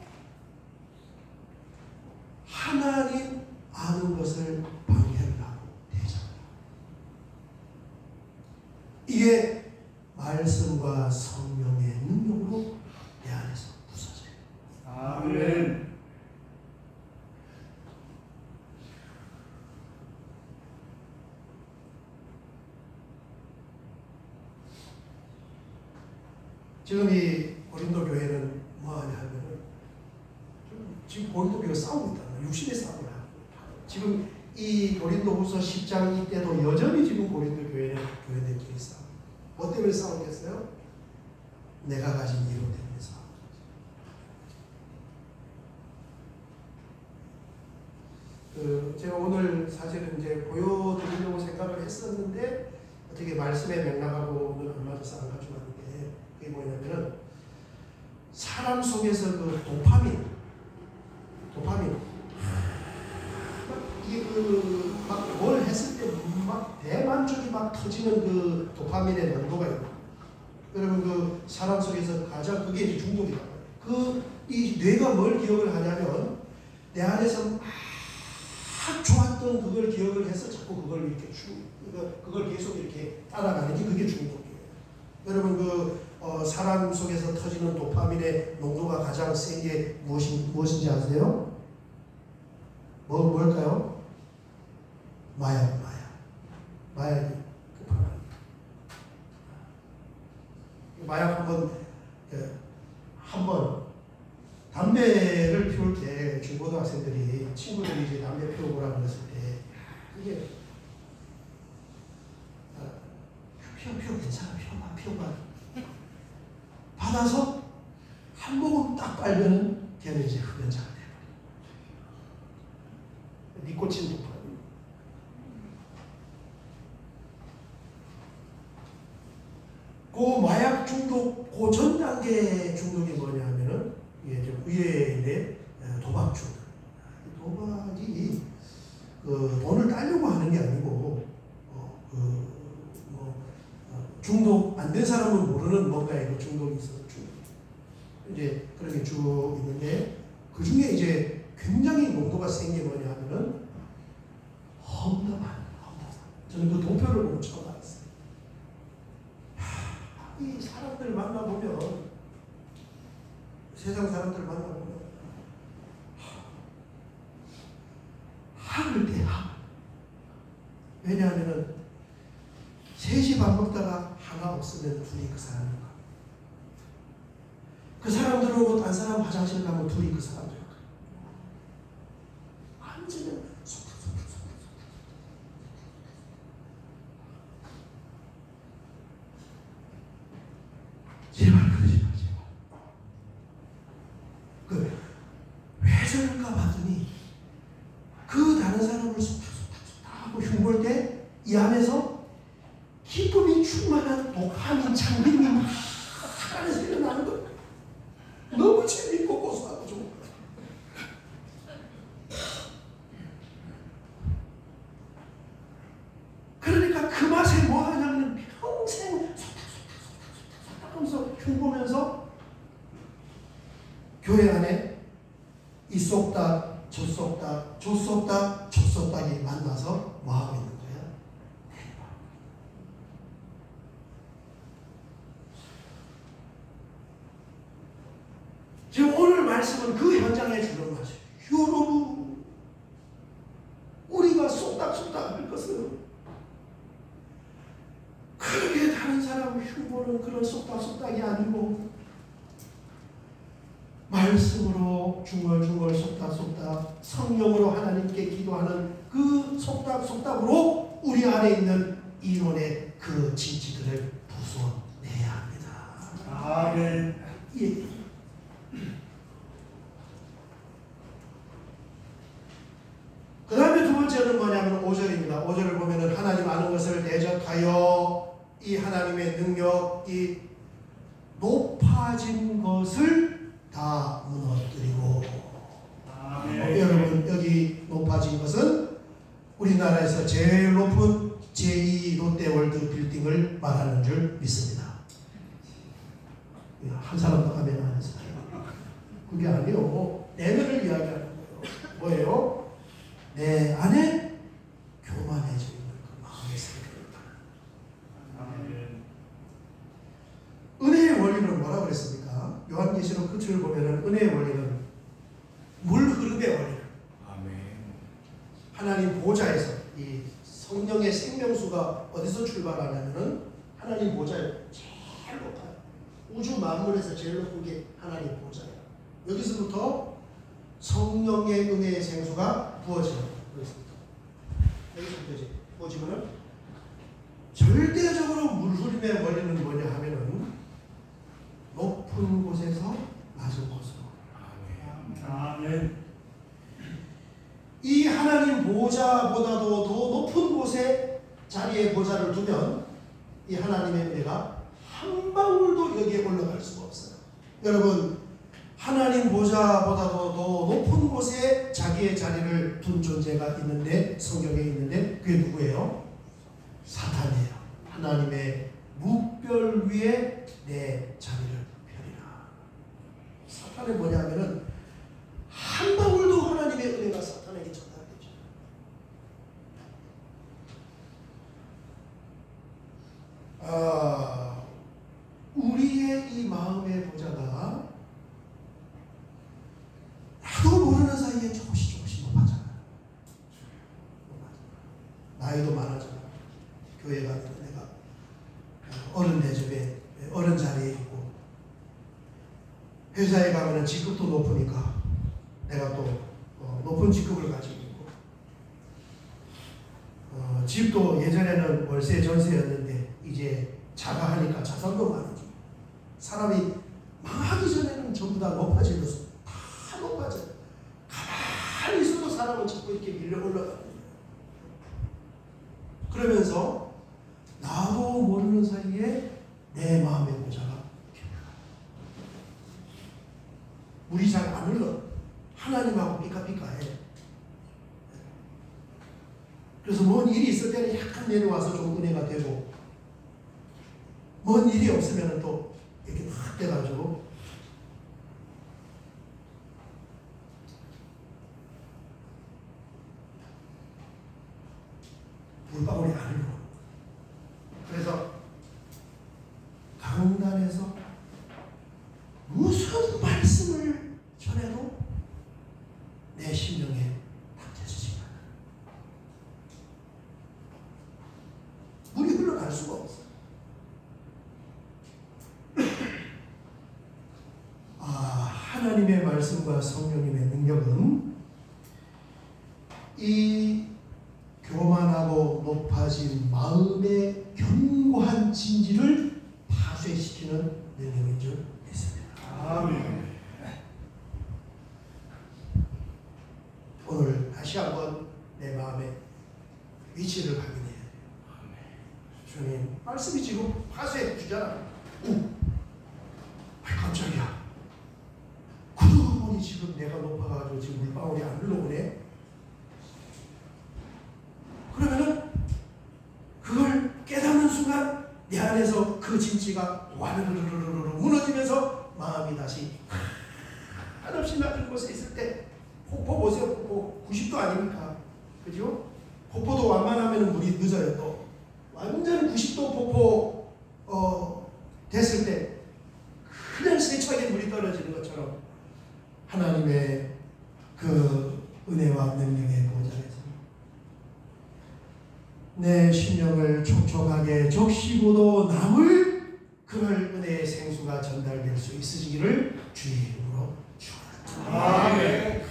하나님 아는 것을 방해를 하고 대적을 하고, 이게 말씀과 성령의 능력으로 내 안에서 부서져요. 아멘. 지금 이 고린도 교회는 뭐하냐 하면은 지금 고린도 교회가 싸우고 있다. 육신의 싸움을 하고, 지금 이 고린도후서 10장 이때도 여전히 지금 고린도 교회들끼리 싸워. 뭐 때문에 싸우겠어요? 내가 가진 이론 때문에 싸워. 제가 오늘 사실은 이제 보여드리려고 생각을 했었는데 어떻게 말씀의 맥락하고는 안 맞아서 안 가져왔는데, 그게 뭐냐면은 사람 속에서 그 도파민 이게 막 뭘 했을 때 막 대만족이 막 터지는 그 도파민의 농도가 있고, 여러분 그 사람 속에서 가장 그게 이제 중독이다. 이 뇌가 뭘 기억을 하냐면 내 안에서 막 좋았던 그걸 기억을 해서 자꾸 그걸 이렇게 그걸 계속 이렇게 따라가는 게 그게 중독이에요. 여러분 사람 속에서 터지는 도파민의 농도가 가장 센 게 무엇인지 아세요? 뭘까요? 마약이 급합니다. 마약 한번 담배를 피울 때 중고등학생들이 친구들이 이제 담배 피우고라 그랬을 때 그게 피워 괜찮아 피워봐 받아서 한 모금 딱 빨면은 걔는 이제 흡연자가 돼버려. 니코틴 도파민. 그 마약 중독 그 전 단계 중독이 뭐냐 하면은 이게 좀 의외인데 도박 중독. 도박이 돈을 따려고 하는 게 아니고 중독 안 된 사람은 모르는 뭔가에 중독이 있어요. 이제 그런 게 쭉 있는데 그 중에 이제 굉장히 농도가 센 게 뭐냐 하면은 험담. 저는 그 도표를 보고 처음 알았어요. 이 사람들 만나보면, 세상 사람들 만나보면 학을 대 학. 왜냐하면은 셋이 밥 먹다가 하나 없으면 둘이 그 사람인 거야. 그 사람 들어오고 딴 사람 화장실 가면 둘이 그 사람 들어가. 앉으면 속닥. 제발 그러지 마, 제발. 왜 저럴까 봤더니 그 다른 사람을 속닥 하고 흉볼 때 이 안에서 기쁨이 충만한 도파민 창빈이 막 안에서 일어나는 거. 너무 재밌고 고소하고 좋은 거야. 그러니까 그 맛에 뭐 하냐면 평생 속닥 하면서 흉보면서 교회 안에 이 속닥 저 속닥 저 속닥 저 속닥이 만나서 뭐 하고 있는 거야? 지금 오늘 말씀은 그 현장에 주는 말이에요. 여러분, 우리가 쏙닥쏙닥 할 것은 그렇게 다른 사람을 흉보는 그런 쏙닥쏙닥이 아니고 말씀으로 중얼중얼 속닥속닥 성령으로 하나님께 기도하는 그 속닥속닥으로 우리 안에 있는 이론의 그 진지들을 부숴내야 합니다. 아멘. 예. 그 다음에 두 번째는 뭐냐면 5절입니다. 5절을 보면은 하나님 아는 것을 대적하여 이 하나님의 능력이 높아진 것을 다 무너뜨리고. 아멘. 여러분, 여기 높아진 것은 우리나라에서 제일 높은 제2 롯데월드 빌딩을 말하는 줄 믿습니다. 한 사람도 하면 안 했어요. 그게 아니요. 내면을 이야기하는 거예요. 뭐예요? 내 안에 교만해져 있는 그 마음의 상태입니다. 아멘. 은혜의 원리는 뭐라고 그랬습니까? 요한계시록 끝을 보면은 은혜의 원리는 물 흐름의 원리. 아멘. 하나님 보좌에서 이 성령의 생명수가 어디서 출발하냐면은 하나님 보좌에 제일 높아요. 우주 만물에서 제일 높은 게 하나님 보좌예요. 여기서부터 성령의 은혜의 생수가 부어지는 거예요. 여기서부터 이제 부어지면은 절대적으로 물 흐름의 원리는 뭐냐 하면은 높은 곳에서 낮은 곳으로. 아멘. 이 하나님 보좌보다도 더 높은 곳에 자리에 보좌를 두면 이 하나님의 은혜가 한 방울도 여기에 올라갈 수가 없어요. 여러분, 하나님 보좌보다도 더 높은 곳에 자기의 자리를 둔 존재가 있는데, 성경에 있는데 그게 누구예요? 사탄이에요. 하나님의 묵별 위에 내 자리를 펴리라. 사탄이 뭐냐면은 한 방울도 하나님의 은혜가 사탄에게 전달되죠. 우리의 이 마음의 보좌가 나도 모르는 사이에 조금씩 높아져요. 나이도 많아져요. 교회 가면 내가 어른 대접에 어른 자리에 있고, 회사에 가면 직급도 높으니까 내가 또 높은 직급을 가지고 있고, 집도 예전에는 월세 전세였는데 이제 자가하니까 자산도 많아지고, 사람이 망하기 전에는 전부 다 높아지면서 다 높아져요. 가만히 있어도 사람은 자꾸 이렇게 밀려 올라가거든요. 그러면서 나도 모르는 사이에 내 마음의 보좌가 물이 잘 안 흘러. 하나님하고 삐까삐까해. 그래서 뭔 일이 있을 때는 약간 내려와서 좀 은혜가 되고, 뭔 일이 없으면 또 이렇게 확 돼가지고 물방울이 안 흘러. 그래서 강단에서 무슨 말씀을 전해도 내 심령에 닥쳐지지 않아요. 물이 흘러갈 수가 없어요. 하나님의 말씀과 성령님의 능력은 이 교만하고 높아진 마음의 견고한 진지를 파쇄시키는 능력인 줄 믿습니다. 아멘. 오늘 다시 한번 내 마음의 위치를 확인해야 돼요. 주님, 말씀이 지금 파쇄해 주잖아. 깜짝이야. 그러고 보니 지금 내가 높아가지고 지금 물방울이 안 흘러오네. 그러면은 그걸 깨닫는 순간 내 안에서 그 진지가 와르르르르르 무너지면서 마음이 다시 한없이 낮은 곳에 있을 때, 폭포 보세요. 폭포 90도 아닙니까? 그죠? 폭포도 완만하면 물이 늦어요. 또 완전 90도 폭포 됐을 때 그냥 세차게 물이 떨어지는 것처럼 하나님의 그 은혜와 능력의 보좌에서 내 심령을 촉촉하게 적시고도 남을 그럴 은혜의 생수가 전달될 수 있으시기를 주의 이름으로 축원합니다. 아멘.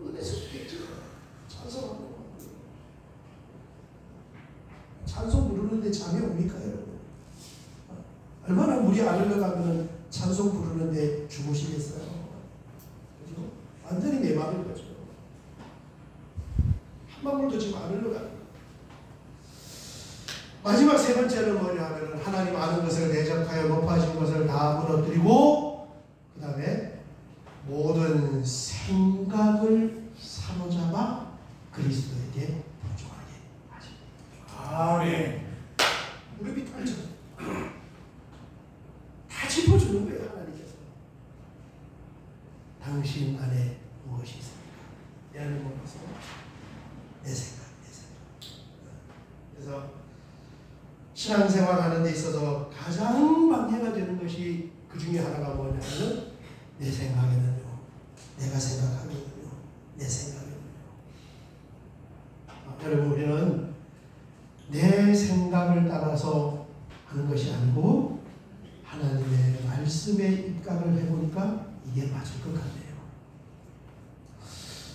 은혜 속에 찬송하고 마지막 세 번째는 뭐냐 하면 하나님 아는 것을 대적하여 높아진 것을 다 무너뜨리고 그 다음에 모든 생각을 사로잡아 그리스도에게 복종하게 하십니다. 아멘. 무릎이 떨쳐 다 짚어주는 거예요. 하나님께서 당신 안에 무엇이 있습니까? 내 안에 무엇이 있습니까? 내 생각. 그래서 신앙생활 하는 데 있어서 가장 방해가 되는 것이 그 중에 하나가 뭐냐면 내 생각에는요, 내가 생각하면은요, 내 생각에는요. 여러분, 우리는 내 생각을 따라서 하는 것이 아니고 하나님의 말씀에 입각을 해보니까 이게 맞을 것 같네요.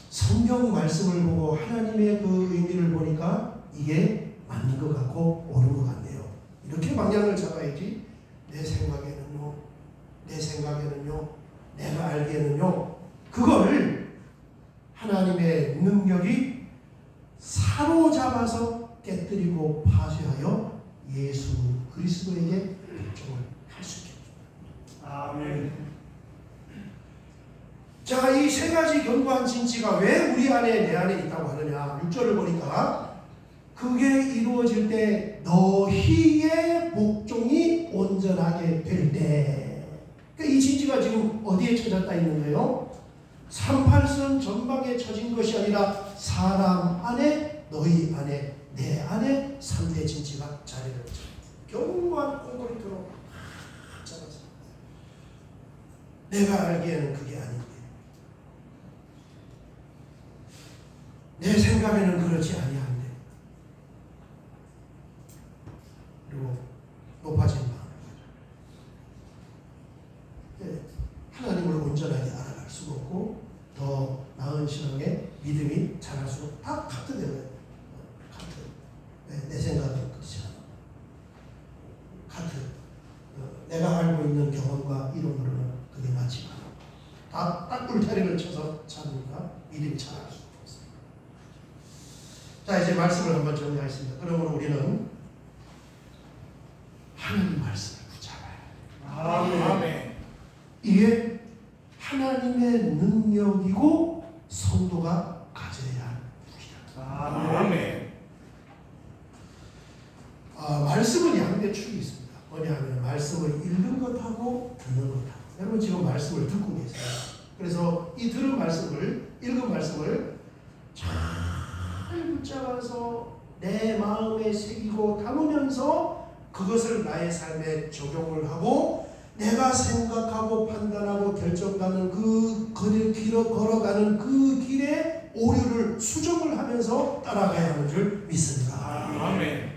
성경 말씀을 보고 하나님의 그 의미를 보니까 이게 맞는 것 같고 옳은 것 같네요. 이렇게 방향을 잡아야지. 내 생각에는요, 내가 알기에는요, 그걸 하나님의 능력이 사로잡아서 깨뜨리고 파쇄하여 예수 그리스도에게 복종을 할 수 있게 됩니다. 아멘. 자, 이 세 가지 견고한 진치가 왜 우리 안에 내 안에 있다고 하느냐. 6절을 보니까 그게 이루어질 때 너희의 복종이 온전하게 될 때. 그러니까 이 진지가 지금 어디에 쳐졌다 있는 거예요? 38선 전방에 쳐진 것이 아니라 사람 안에, 너희 안에, 내 안에 3대 진지가 자리를 잡았어요. 견고한 콘크리트로 잡았어요. 내가 알기에는 그게 아닌데, 내 생각에는 그렇지 아니한데, 그리고 높아진 마음을 가져. 하나님을 온전하게 알아갈 수가 없고 더 나은 신앙의 믿음이 자랄수록 다 카트 되는 카트. 내 생각은 그렇지 않아. 카트. 내가 알고 있는 경험과 이론으로는 그게 맞지 않아. 딱 꿀타리를 쳐서 찾으니까 믿음이 자랄 수가 없어요. 자, 이제 말씀을 한번 정리하겠습니다. 그러면 우리는 하나님 말씀을 붙잡아야 돼요. 아멘. 이게 하나님의 능력이고 성도가 가져야 할 무기다. 아멘. 말씀은 양대 축이 있습니다. 뭐냐면 말씀을 읽는 것하고 듣는 것하고. 여러분 지금 말씀을 듣고 계세요. 그래서 이 들은 말씀을, 읽은 말씀을 잘 붙잡아서 내 마음에 새기고 담으면서 그것을 나의 삶에 적용을 하고 내가 생각하고 판단하고 결정하는 그 길을 걸어가는 그 길에 오류를 수정을 하면서 따라가야 하는 줄 믿습니다. 아멘.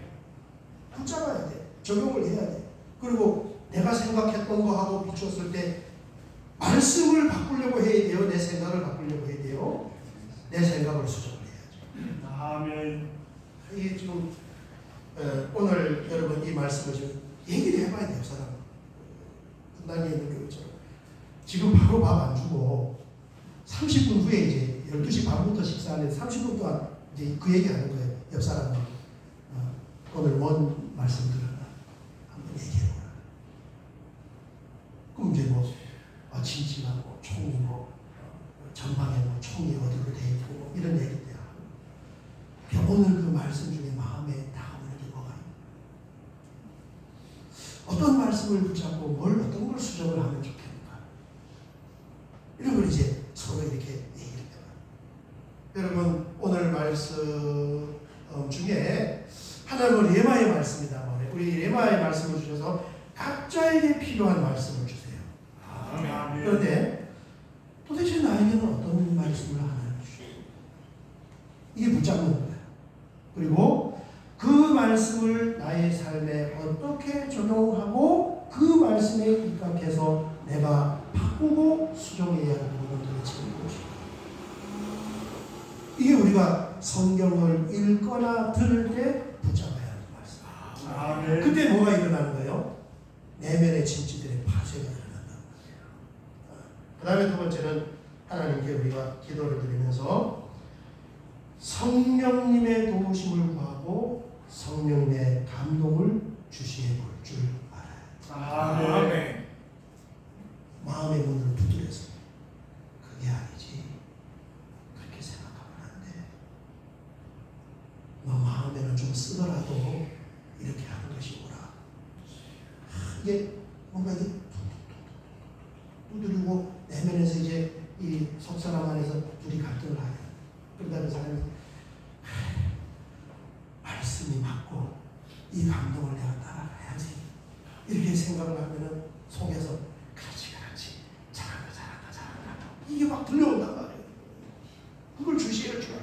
붙잡아야 돼. 적용을 해야 돼. 그리고 내가 생각했던 거하고 비추었을 때 말씀을 바꾸려고 해야 돼요. 내 생각을 바꾸려고 해야 돼요. 내 생각을 수정을 해야죠. 아멘. 이게 지금 오늘 여러분 이 말씀을 좀 얘기를 해봐야 돼요. 사람 분단위에 있는 교회처럼 지금 바로 밥 안 주고 30분 후에 이제 12시 반부터 식사하는데 30분 동안 이제 그 얘기 하는 거예요. 옆 사람은 오늘 뭔 말씀 들었나 한번 얘기해보라. 그럼 이제 뭐 진지가 뭐 총이 뭐 전방에 뭐 총이 어디로 돼 있고 뭐 이런 얘기들 오늘 그 말씀 중에 마음에 닿는 게 뭐가 있나? 어떤 말씀을 붙잡고 어떤 걸 수정을 하면 좋겠는가? 이런 걸 이제 서로 이렇게 얘기를 해봐요. 여러분 오늘 말씀 중에 하나님은 레마의 말씀이다. 우리 레마의 말씀을 주셔서 각자에게 필요한 말씀을 주세요. 아멘. 그런데 도대체 나에게는 어떤 말씀을 하나요? 이게 붙잡는 거예요. 그리고 그 말씀을 나의 삶에 어떻게 적용하고 그 말씀에 입각해서 내가 바꾸고 수정해야 하는 부분들을 지금 보십시오. 이게 우리가 성경을 읽거나 들을 때 붙잡아야 하는 말씀. 아멘. 그때 뭐가 일어나는 거예요? 내면의 진지들의 파쇄가 일어난다는 거예요. 그 다음에 두 번째는 하나님께 우리가 기도를 드리면서 성령님의 도우심을 구하고 성령의 감동을 주시해 볼 줄 알아요. 아멘. 마음의 문을 두드려서 그게 아니지. 그렇게 생각하면 안 돼. 너 마음에는 좀 쓰더라도 이렇게 하는 것이 옳아. 이게 뭔가 이게 두드리고 내면에서 이제 이 속사람 안에서 둘이 갈등을 하게. 그러다 그 사람이 말씀이 맞고 이 감동을 내가 따라가야지 이렇게 생각을 하면은 속에서 그렇지 잘한다 이게 막 들려온단 말이에요. 그걸 주시할 줄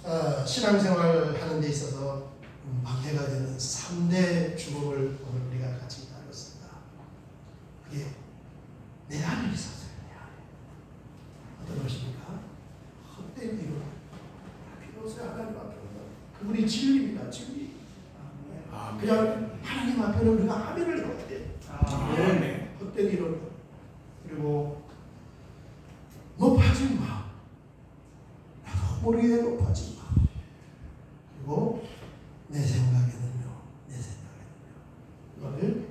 알아요. 신앙생활 하는 데 있어서 방해가 되는 3대 죽음을 오늘 우리가 같이 나눴습니다. 그게 내 안에 있었어요. 내 안에. 어떤 것입니까? 헛된 이론. 필요 없어요. 하나님 앞에 그분이 진리입니다. 진리. 그냥 하나님 앞에는 우리가 아멘을 해야 돼. 아멘. 헛된 이론. 그리고 높아진 마음. 나도 모르게 높아진 마음. 그리고 내 생각에는요. 이거를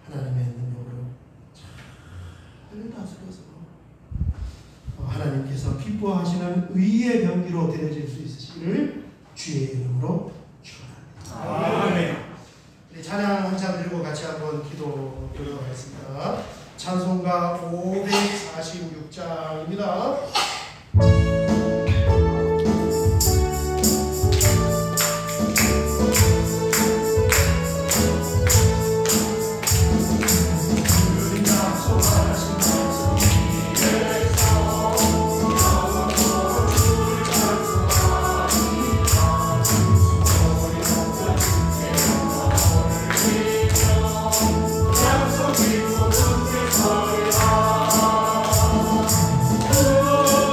하나님의 능력으로 잘 다스려서 하나님께서 기뻐하시는 의의 병기로 드려질 수 있으시기를 주의 이름으로 축원합니다. 아멘. 우리 찬양 한참 들고 같이 한번 기도 들어가겠습니다. 찬송가 546장입니다. Oh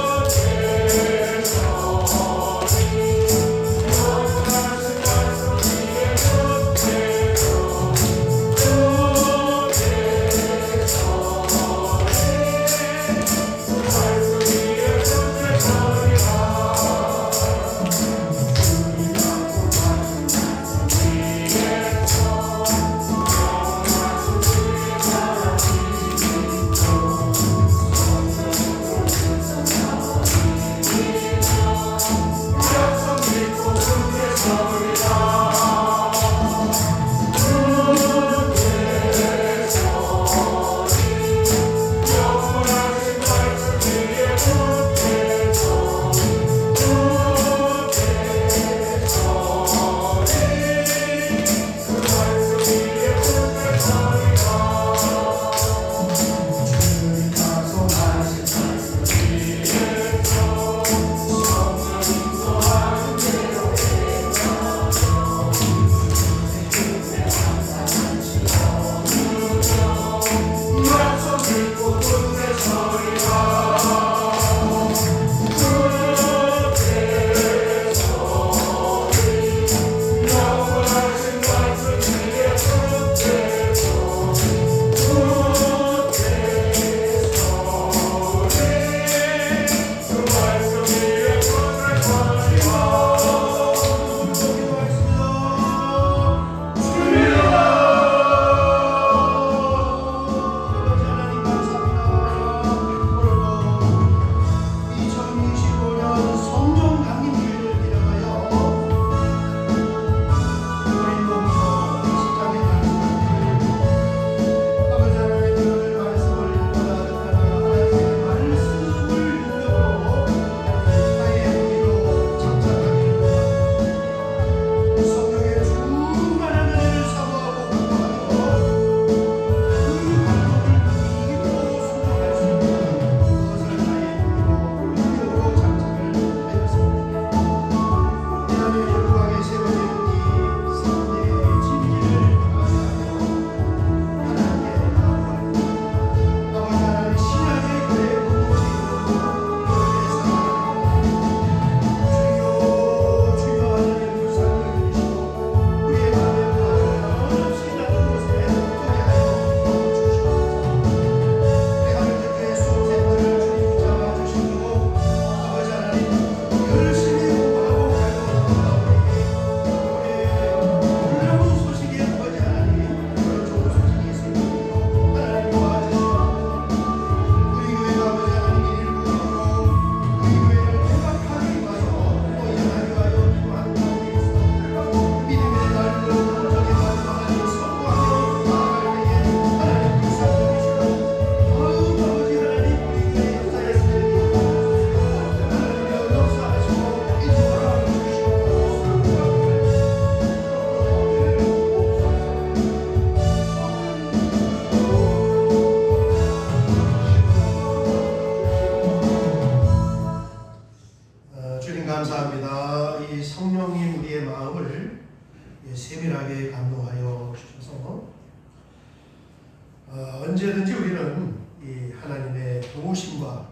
언제든지 우리는 이 하나님의 도우심과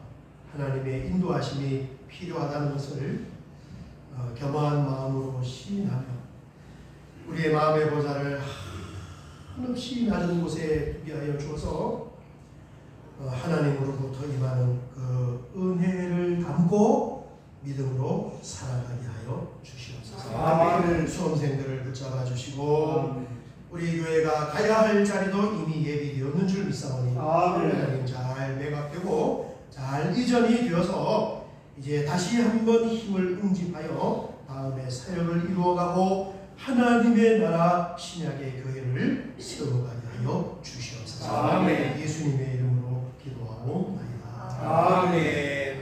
하나님의 인도하심이 필요하다는 것을 겸허한 마음으로 시인하며 우리의 마음의 보좌를 한없이 낮은 곳에 두게 하여 주어서 하나님으로부터 임하는 그 은혜를 담고 믿음으로 살아가게 하여 주시옵소서. 아멘. 수험생들을 붙잡아 주시고 우리 교회가 가야 할 자리도 이미 예비되었는 줄 믿사오니 하나님 잘 매각되고 잘 이전이 되어서 이제 다시 한번 힘을 응집하여 다음에 사역을 이루어가고 하나님의 나라 신약의 교회를 세워가게 하여 주시옵소서. 아멘. 예수님의 이름으로 기도하옵나이다. 아멘.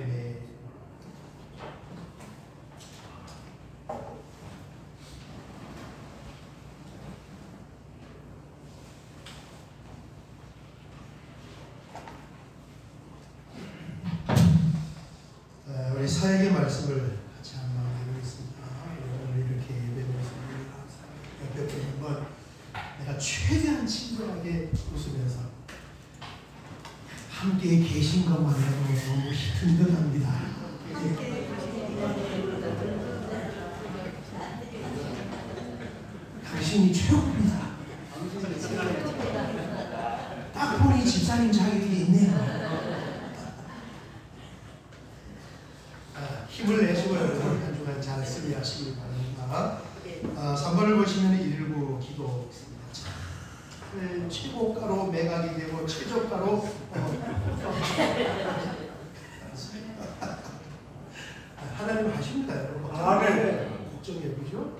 우리 사역의 말씀을 같이 한번 해보겠습니다. 오늘 이렇게 예배드려서 옆에 분은 내가 최대한 친절하게 웃으면서 함께 계신 것만 해도 너무 든든합니다. 당신이 최고입니다. 딱 보니 집사님 자격이 있네요. 힘을 내시고 여러분 한 주간 잘 승리하시길 바랍니다. 3번을 보시면 119 기도 있습니다. 잘 최고가로 매각이 되고 최저가로 하나님 하십니다 여러분. 걱정해 보죠.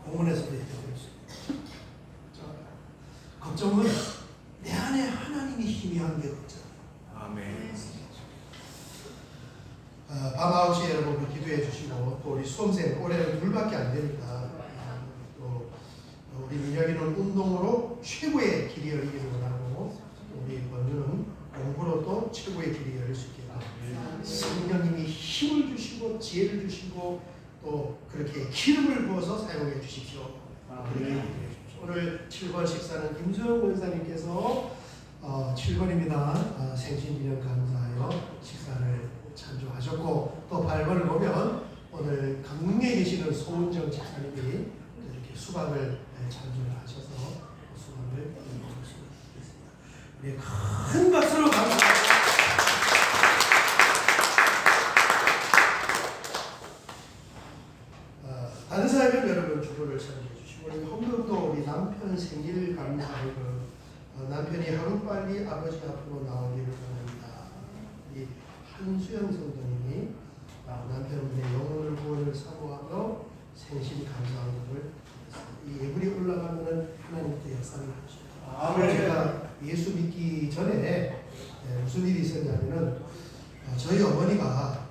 공원에서도 얘기하고 있습니다. 걱정은 내 안에 하나님이 희미한 게 걱정. 아멘. 밤 9시에 여러분 기도해 주시고 또 우리 수험생 올해는 둘밖에 안 됩니다. 또 우리 민혁이는 운동으로 최고의 길이 열리기를 원하고 우리 권주는 공부로 또 최고의 길이 열릴 수 있게 성령님이 힘을 주시고 지혜를 주시고 또 그렇게 기름을 부어서 사용해 주십시오. 오늘 7번 식사는 김수영 원사님께서 7번입니다. 생신기념 감사하여 식사를 찬조하셨고 또 8번을 보면 오늘 강릉에 계시는 소은정 집사님이 이렇게 수박을 찬조를 하셔서 수박을 드릴 수 있습니다. 우리 큰 박수로 감사합니다. 다른 사람은 여러분 주보를 참여해 주시고 우리 헌금도 우리 남편 생일 감사하고 남편이 하루빨리 아버지 앞으로 나오기를 바랍니다. 이 한수영 성도님이 남편분의 영혼을 구원을 사모하며 생신 감사하는 것을 이 예물이 올라가면은 하나님께 역사를 하십니다. 제가 예수 믿기 전에 무슨 일이 있었냐면은 저희 어머니가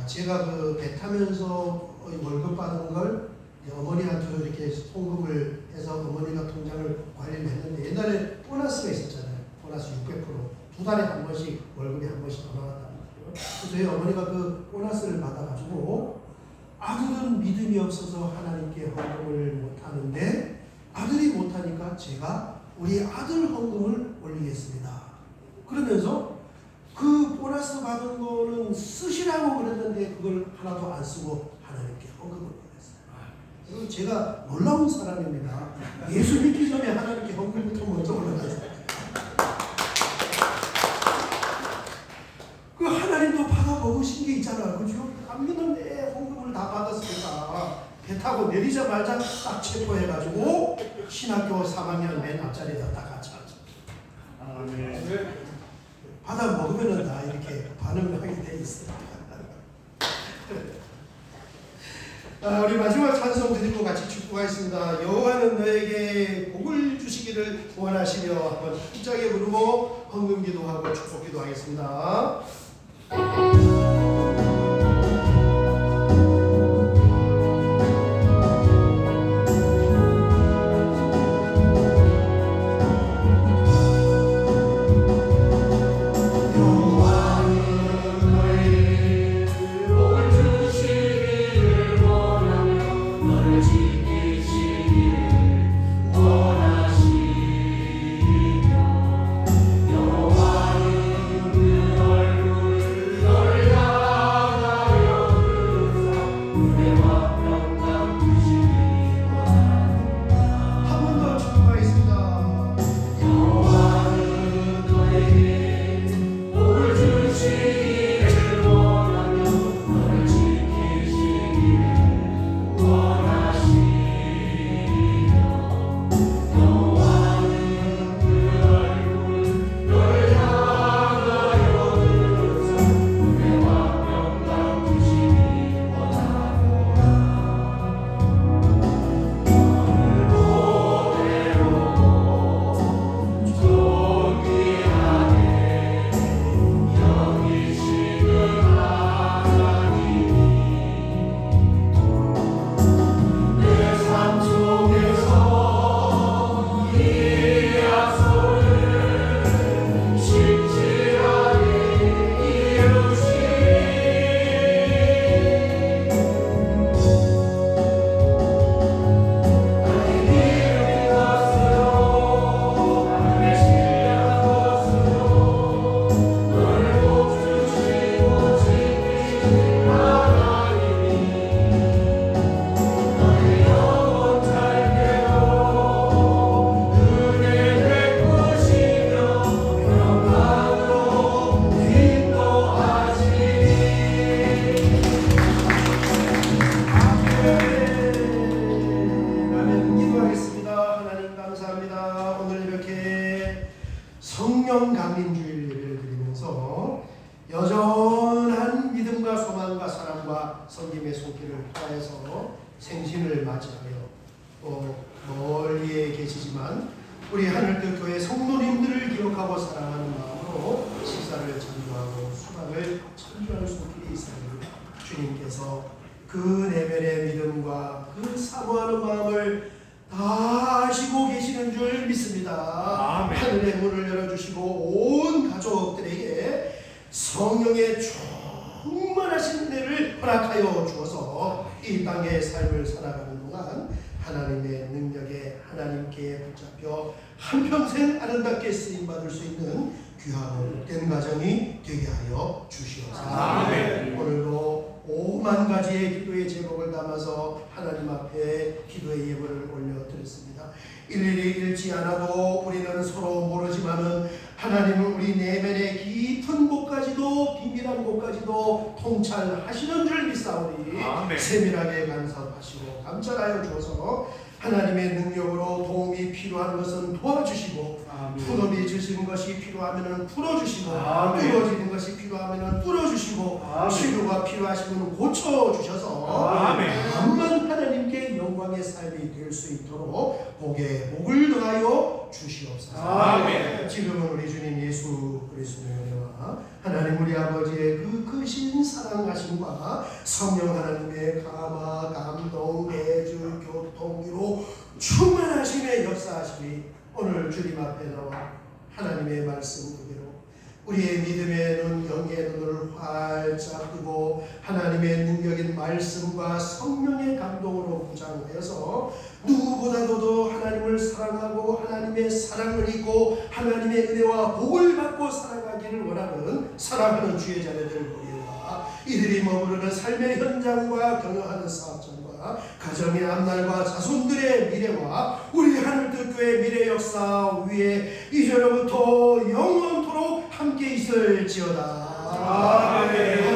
제가 그 배 타면서 월급 받은 걸 어머니한테 이렇게 송금을 해서 어머니가 통장을 관리를 했는데 옛날에 보너스가 있었잖아요. 보너스 600%. 두 달에 한 번씩 월급이 한 번씩 더 나왔단 말이에요. 저희 어머니가 그 보너스를 받아가지고 아들은 믿음이 없어서 하나님께 헌금을 못하는데 아들이 못하니까 제가 우리 아들 헌금을 올리겠습니다. 그러면서 그 보너스 받은 거는 쓰시라고 그랬는데 그걸 하나도 안 쓰고 하나님께 헌금을 보냈어요. 제가 놀라운 사람입니다. 예수 믿기 전에 하나님께 헌금부터 먼저 올려놨어요. 그 하나님도 받아 먹으신 게 있잖아요. 그죠? 안 믿는 내 헌금을 다 받았으니까 배 타고 내리자마자 딱 체포해가지고 신학교 3학년 맨 앞자리에다 딱 같이 앉아. 받아 먹으면은 다 이렇게 반응을 하게 돼 있어요. 우리 마지막 찬송 드리고 같이 축복하겠습니다. 여호와는 너에게 복을 주시기를 원하시며 한번 힘차게 부르고 헌금 기도하고 축복 기도하겠습니다. 지키시기를 원하시며 모르지만 우리 하늘뜻 교회 성도님들을 기억하고 사랑하는 마음으로 식사를 전주하고 수박을 전주하는 손길이 있습니다. 주님께서 그 내면의 믿음과 그 사모하는 마음을 다 아시고 계시는 줄 믿습니다. 아멘. 하늘의 문을 열어주시고 온 가족들에게 성령의 충만하신 은혜를 허락하여 주어서 이 땅의 삶을 살아가는 동안 하나님의 능력에 하나님께 붙잡혀 한평생 아름답게 쓰임받을 수 있는 귀하고 복된 가정이 되게 하여 주시옵소서. 아멘. 오늘도 5만 가지의 기도의 제목을 담아서 하나님 앞에 기도의 예물을 올려드렸습니다. 일일이 읽지 않아도 우리는 서로 모르지만은 하나님은 우리 내면의 깊은 곳까지도 비밀한 곳까지도 통찰하시는 줄 믿사오니 아멘. 세밀하게 간섭하시고 감찰하여 주어서 하나님의 능력으로 도움이 필요한 것은 도와주시고 푸름이 주신 것이 필요하면 풀어주시고 뚫어지는 것이 필요하면 뚫어주시고 치료가 필요하시면 고쳐주셔서 만만 하나님께 영광의 삶이 될 수 있도록 복에 복을 더하여 주시옵소서. 아멘. 지금은 우리 주님 예수 그리스도의 은혜와 하나님 우리 아버지의 그 크신 사랑하심과 성령 하나님의 감화 감동 대주 교통으로 충만하심의 역사하심이 오늘 주님 앞에 나와 하나님의 말씀 그대로 우리의 믿음의 눈, 영의 눈을 활짝 뜨고 하나님의 능력인 말씀과 성령의 감동으로 부장하여서 누구보다도 더 하나님을 사랑하고 하나님의 사랑을 입고 하나님의 은혜와 복을 받고 살아가기를 원하는 사랑하는 주의 자녀들 우리와 이들이 머무르는 삶의 현장과 경영하는 사업장과 가정의 앞날과 자손들의 미래와 우리 하늘뜻 교회 미래 역사 위에 이제로부터 영원토록 함께 있을지어다. 아멘.